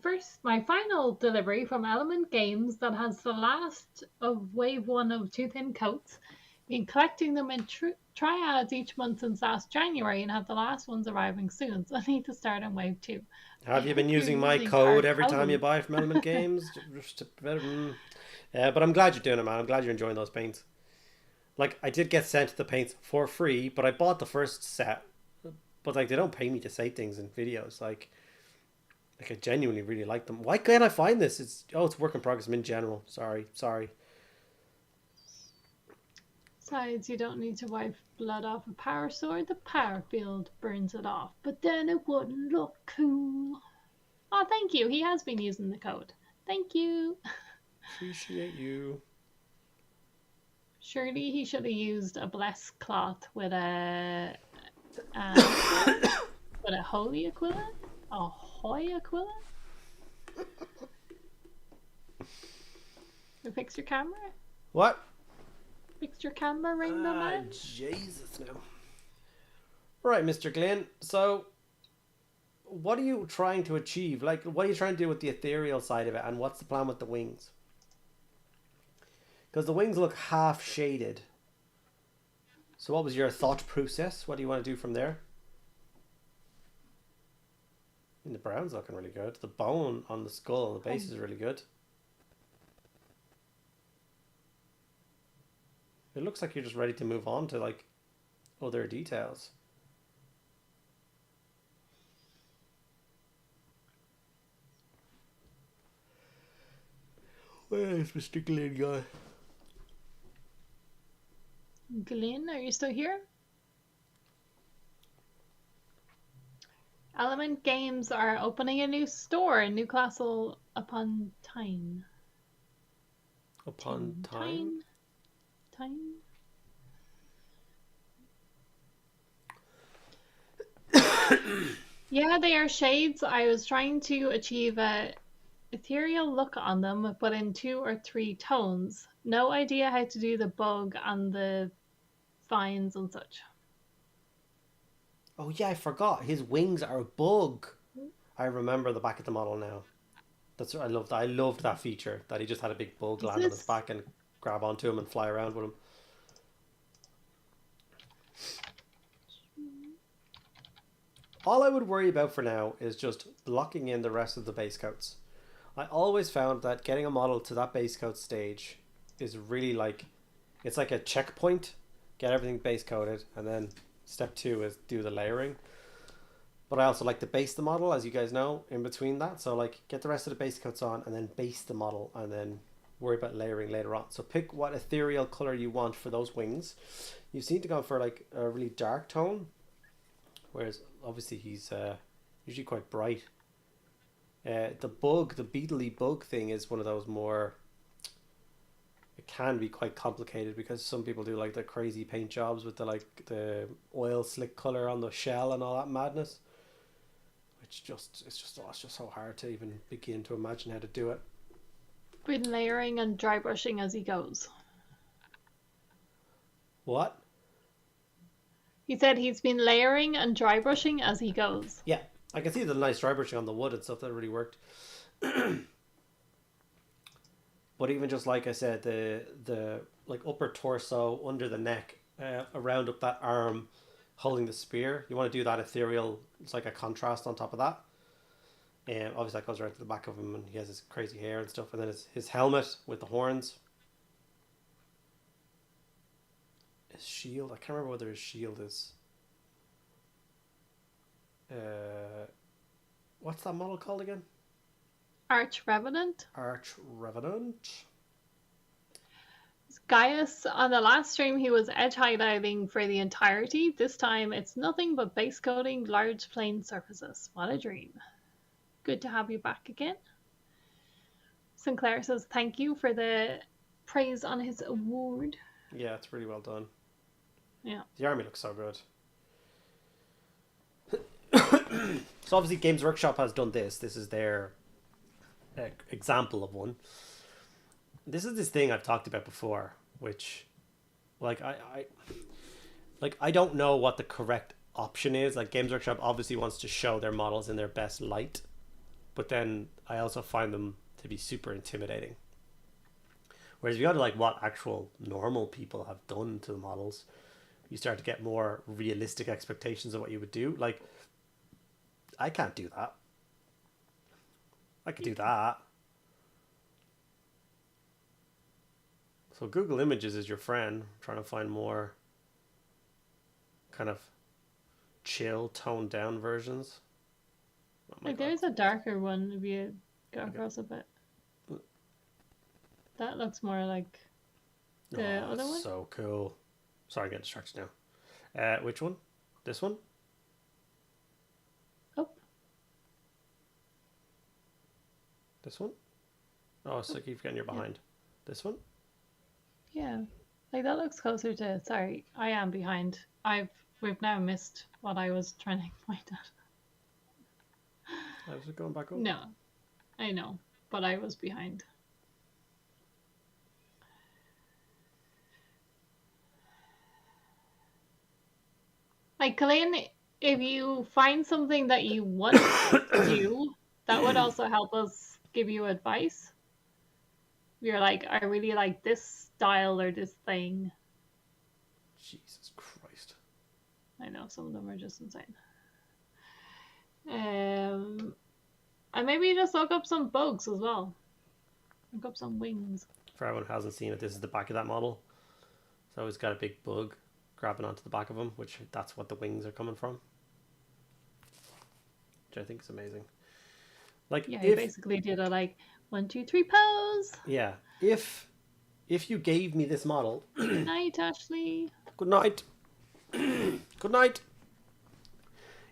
final delivery from Element Games that has the last of wave one of Two Thin Coats. Been collecting them in triads each month since last January and have the last ones arriving soon. So I need to start on wave two. I Have you been hope you're using my using our code every time you code. buy from Element Games? But I'm glad you're doing it, man. I'm glad you're enjoying those paints. Like, I did get sent the paints for free, but I bought the first set. But, like, they don't pay me to say things in videos. Like I genuinely really like them. Why can't I find this? It's work in progress. I'm in general. Sorry. Besides, you don't need to wipe blood off a power sword. The power field burns it off. But then it wouldn't look cool. Oh, thank you. He has been using the code. Thank you. Appreciate you. Surely he should have used a blessed cloth with a holy equivalent? A hoy equivalent? You fix your camera? What? Fix your camera, Rainbow Man? Jesus now. Right, Mr. Glynn. So, what are you trying to achieve? Like, what are you trying to do with the ethereal side of it? And what's the plan with the wings? Because the wings look half shaded. So what was your thought process? What do you want to do from there? And the brown's looking really good. The bone on the skull and the base is really good. It looks like you're just ready to move on to like other details. Where is Mr. Glynn guy? Glynn, are you still here? Element Games are opening a new store in Newcastle upon Tyne. Upon time? Tyne? Yeah, they are shades. I was trying to achieve a ethereal look on them, but in 2 or 3 tones. No idea how to do the bug and the vines and such. Oh yeah, I forgot. His wings are a bug. I remember the back of the model now. That's I loved. I loved that feature that he just had a big bug land on his back and grab onto him and fly around with him. All I would worry about for now is just blocking in the rest of the base coats. I always found that getting a model to that base coat stage is really like, it's like a checkpoint. Get everything base coated, and then step 2 is do the layering. But I also like to base the model, as you guys know, in between that. So like get the rest of the base coats on and then base the model and then worry about layering later on. So pick what ethereal color you want for those wings. You seem to go for like a really dark tone, whereas obviously he's usually quite bright. The beetly bug thing is one of those more, it can be quite complicated because some people do like the crazy paint jobs with the oil slick color on the shell and all that madness, which it's just so hard to even begin to imagine how to do it. Been layering and dry brushing as he goes. What? He said he's been layering and dry brushing as he goes. Yeah, I can see the nice dry brushing on the wood and stuff. That really worked. But even just like I said, the like upper torso, under the neck, around up that arm, holding the spear. You want to do that ethereal. It's like a contrast on top of that. And obviously that goes right to the back of him, and he has his crazy hair and stuff. And then his helmet with the horns. His shield. I can't remember whether his shield is. What's that model called again? Arch Revenant. Arch Revenant. Gaius, on the last stream, he was edge highlighting for the entirety. This time, it's nothing but base coating large plane surfaces. What a dream. Good to have you back again. Sinclair says thank you for the praise on his award. Yeah, it's really well done. Yeah. The army looks so good. So obviously Games Workshop has done this. This is their example of one. This is this thing I've talked about before, which like I don't know what the correct option is. Like Games Workshop obviously wants to show their models in their best light, but then I also find them to be super intimidating. Whereas if you go to like what actual normal people have done to the models, you start to get more realistic expectations of what you would do. Like, I can't do that. I could do that. So Google Images is your friend. I'm trying to find more kind of chill, toned down versions. Oh my Like God. there's a darker one if you go across a bit. That looks more like the other one. So cool. Sorry, I get distracted now. Which one? This one? Oh, This one? Oh, so keep getting you're behind. This one? yeah. Like that looks closer to. Sorry, I am behind. We've now missed what I was trying to point at. I was going back up. No, I know, but I was behind. Like, Colleen, if you find something that you want to do, that would also help us give you advice. You're like, I really like this style or this thing. Jesus Christ. I know, some of them are just insane. And maybe just look up some bugs as well. Look up some wings. For everyone who hasn't seen it, this is the back of that model. So it's got a big bug grabbing onto the back of him, which that's what the wings are coming from. Which I think is amazing. Like, Yeah, you basically did a like 1, 2, 3 pose. Yeah, if you gave me this model. Good night, Ashley. Good night. Good night.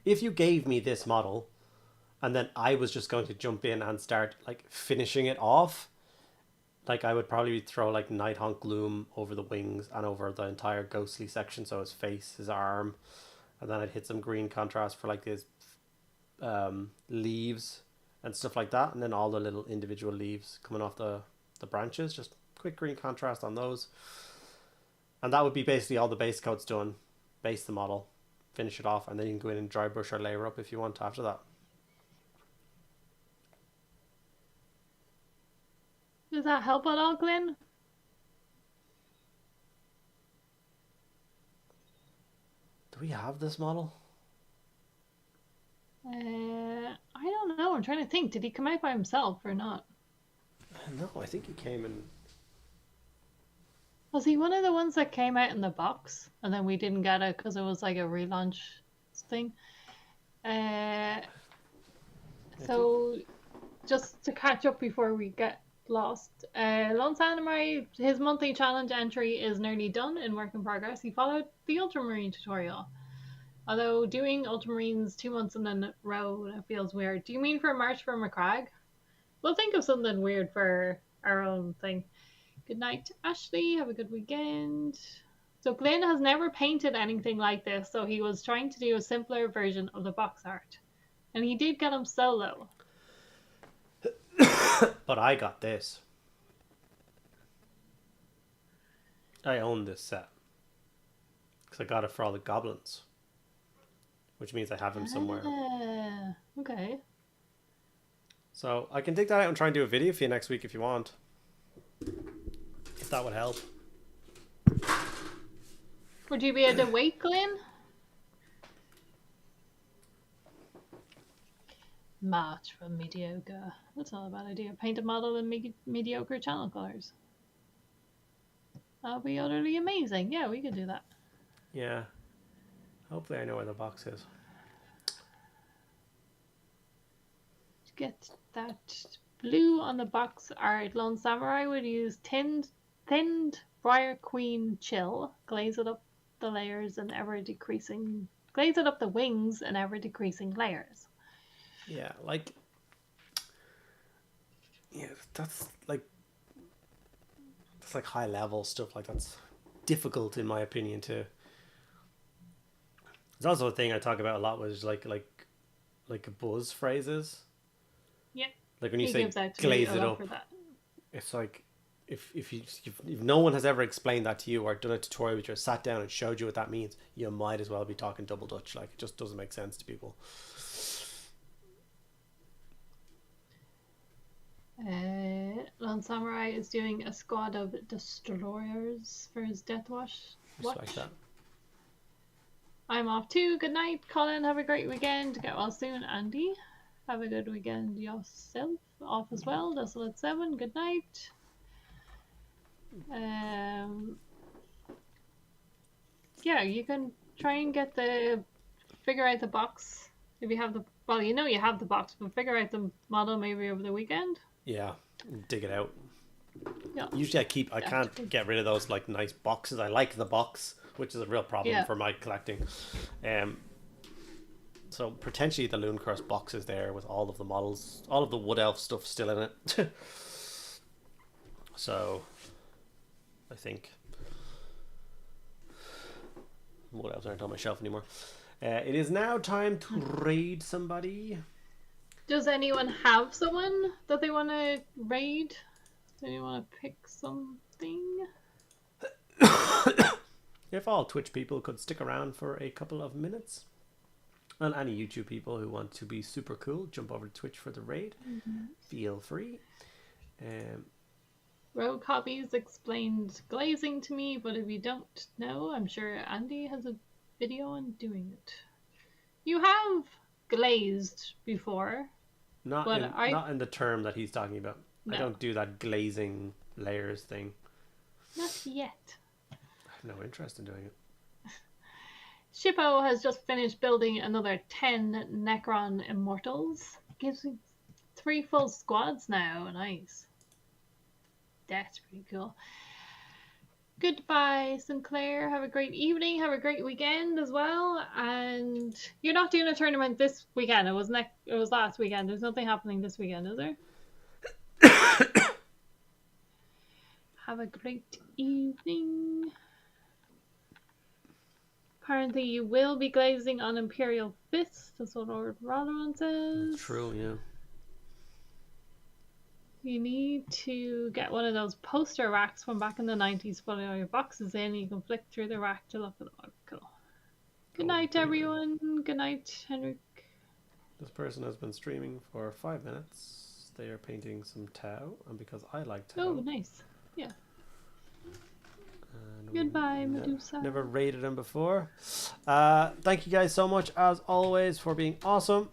If you gave me this model, and then I was just going to jump in and start like finishing it off, like I would probably throw like Nighthawk Gloom over the wings and over the entire ghostly section, so his face, his arm, and then I'd hit some green contrast for like his leaves and stuff like that, and then all the little individual leaves coming off the branches, just quick green contrast on those, and that would be basically all the base coat's done. Base the model, finish it off, and then you can go in and dry brush or layer up if you want after that. Does that help at all, Glenn? Do we have this model? I don't know. I'm trying to think. Did he come out by himself or not? No, I think he came in. Was he one of the ones that came out in the box and then we didn't get it because it was like a relaunch thing? So just to catch up before we get lost, Lone Samurai, his monthly challenge entry is nearly done, in work in progress. He followed the Ultramarine tutorial. Although doing Ultramarines 2 months in a row, that feels weird. Do you mean for March for McCrag? We'll think of something weird for our own thing. Good night, Ashley. Have a good weekend. So Glenn has never painted anything like this, so he was trying to do a simpler version of the box art. And he did get him solo. But I got this. I own this set. Because I got it for all the goblins. Which means I have him somewhere. Okay. So I can take that out and try and do a video for you next week if you want. If that would help. Would you be able to wait, Glenn? March from Mediocre. That's not a bad idea. Paint a model in mediocre channel colors. That'll be utterly amazing. Yeah, we could do that. Yeah. Hopefully I know where the box is. To get that blue on the box art, Lone Samurai would use thinned Briar Queen Chill, glaze it up the layers and glaze it up the wings and ever decreasing layers. Yeah, that's like high level stuff. Like that's difficult in my opinion to. There's also a thing I talk about a lot, was like buzz phrases. Yeah. Like when you say glaze it up, it's like if no one has ever explained that to you or done a tutorial with you or sat down and showed you what that means, you might as well be talking double Dutch. Like, it just doesn't make sense to people. Lone Samurai is doing a squad of destroyers for his Death Watch. Respect that. I'm off too. Good night, Colin. Have a great weekend. Get well soon, Andy. Have a good weekend yourself. Off as well. Desolate 7. Good night. Yeah, you can try and figure out the box if you have the. Well, you know you have the box, but figure out the model maybe over the weekend. Yeah, dig it out. Yeah. Usually I can't get rid of those like nice boxes. I like the box, which is a real problem for my collecting. So potentially the Loon Curse box is there with all of the models, all of the Wood Elf stuff still in it. So I think Wood Elves aren't on my shelf anymore. It is now time to raid somebody. Does anyone have someone that they want to raid? Does anyone want to pick something? If all Twitch people could stick around for a couple of minutes, and any YouTube people who want to be super cool, jump over to Twitch for the raid. Feel free. Rogue Hobbies explained glazing to me, but if you don't know, I'm sure Andy has a video on doing it. You have glazed before. Not in the term that he's talking about. No. I don't do that glazing layers thing. Not yet. I have no interest in doing it. Shippo has just finished building another 10 Necron Immortals. Gives me 3 full squads now. Nice. That's pretty cool. Goodbye, Sinclair. Have a great evening. Have a great weekend as well. And you're not doing a tournament this weekend. It was last weekend. There's nothing happening this weekend, is there? Have a great evening. Apparently you will be glazing on Imperial Fist. That's what Lord Ralaron says. That's true, yeah. You need to get one of those poster racks from back in the 90s, put all your boxes in, you can flick through the rack to look at them. Cool. Good night, everyone. Good night, Henrik. This person has been streaming for 5 minutes. They are painting some Tau, and because I like Tau. Oh, nice. Yeah. Goodbye, Medusa. Never raided him before. Thank you guys so much, as always, for being awesome.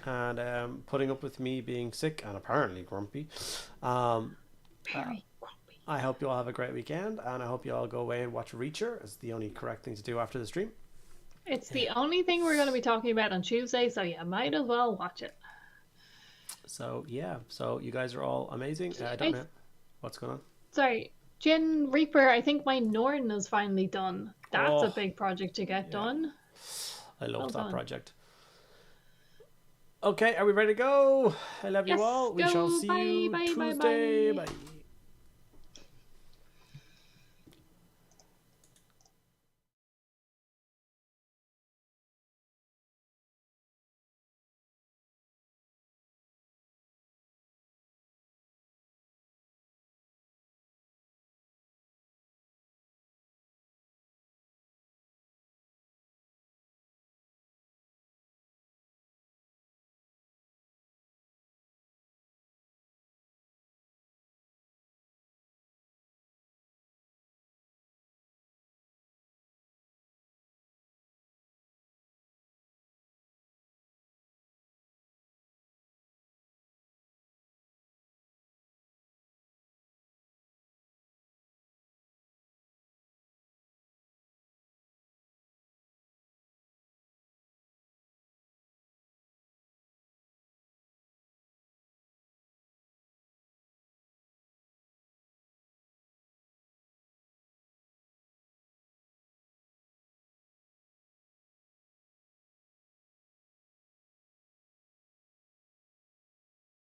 And putting up with me being sick and apparently grumpy. Very grumpy. I hope you all have a great weekend, and I hope you all go away and watch Reacher. It's the only correct thing to do after the stream. It's the only thing we're going to be talking about on Tuesday, so you might as well watch it. So yeah, so you guys are all amazing. I don't know what's going on. Sorry, Jin Reaper. I think my Norton is finally done. That's a big project to get done. I love that project. Okay, are we ready to go? I love you all. We shall see you Tuesday. Bye.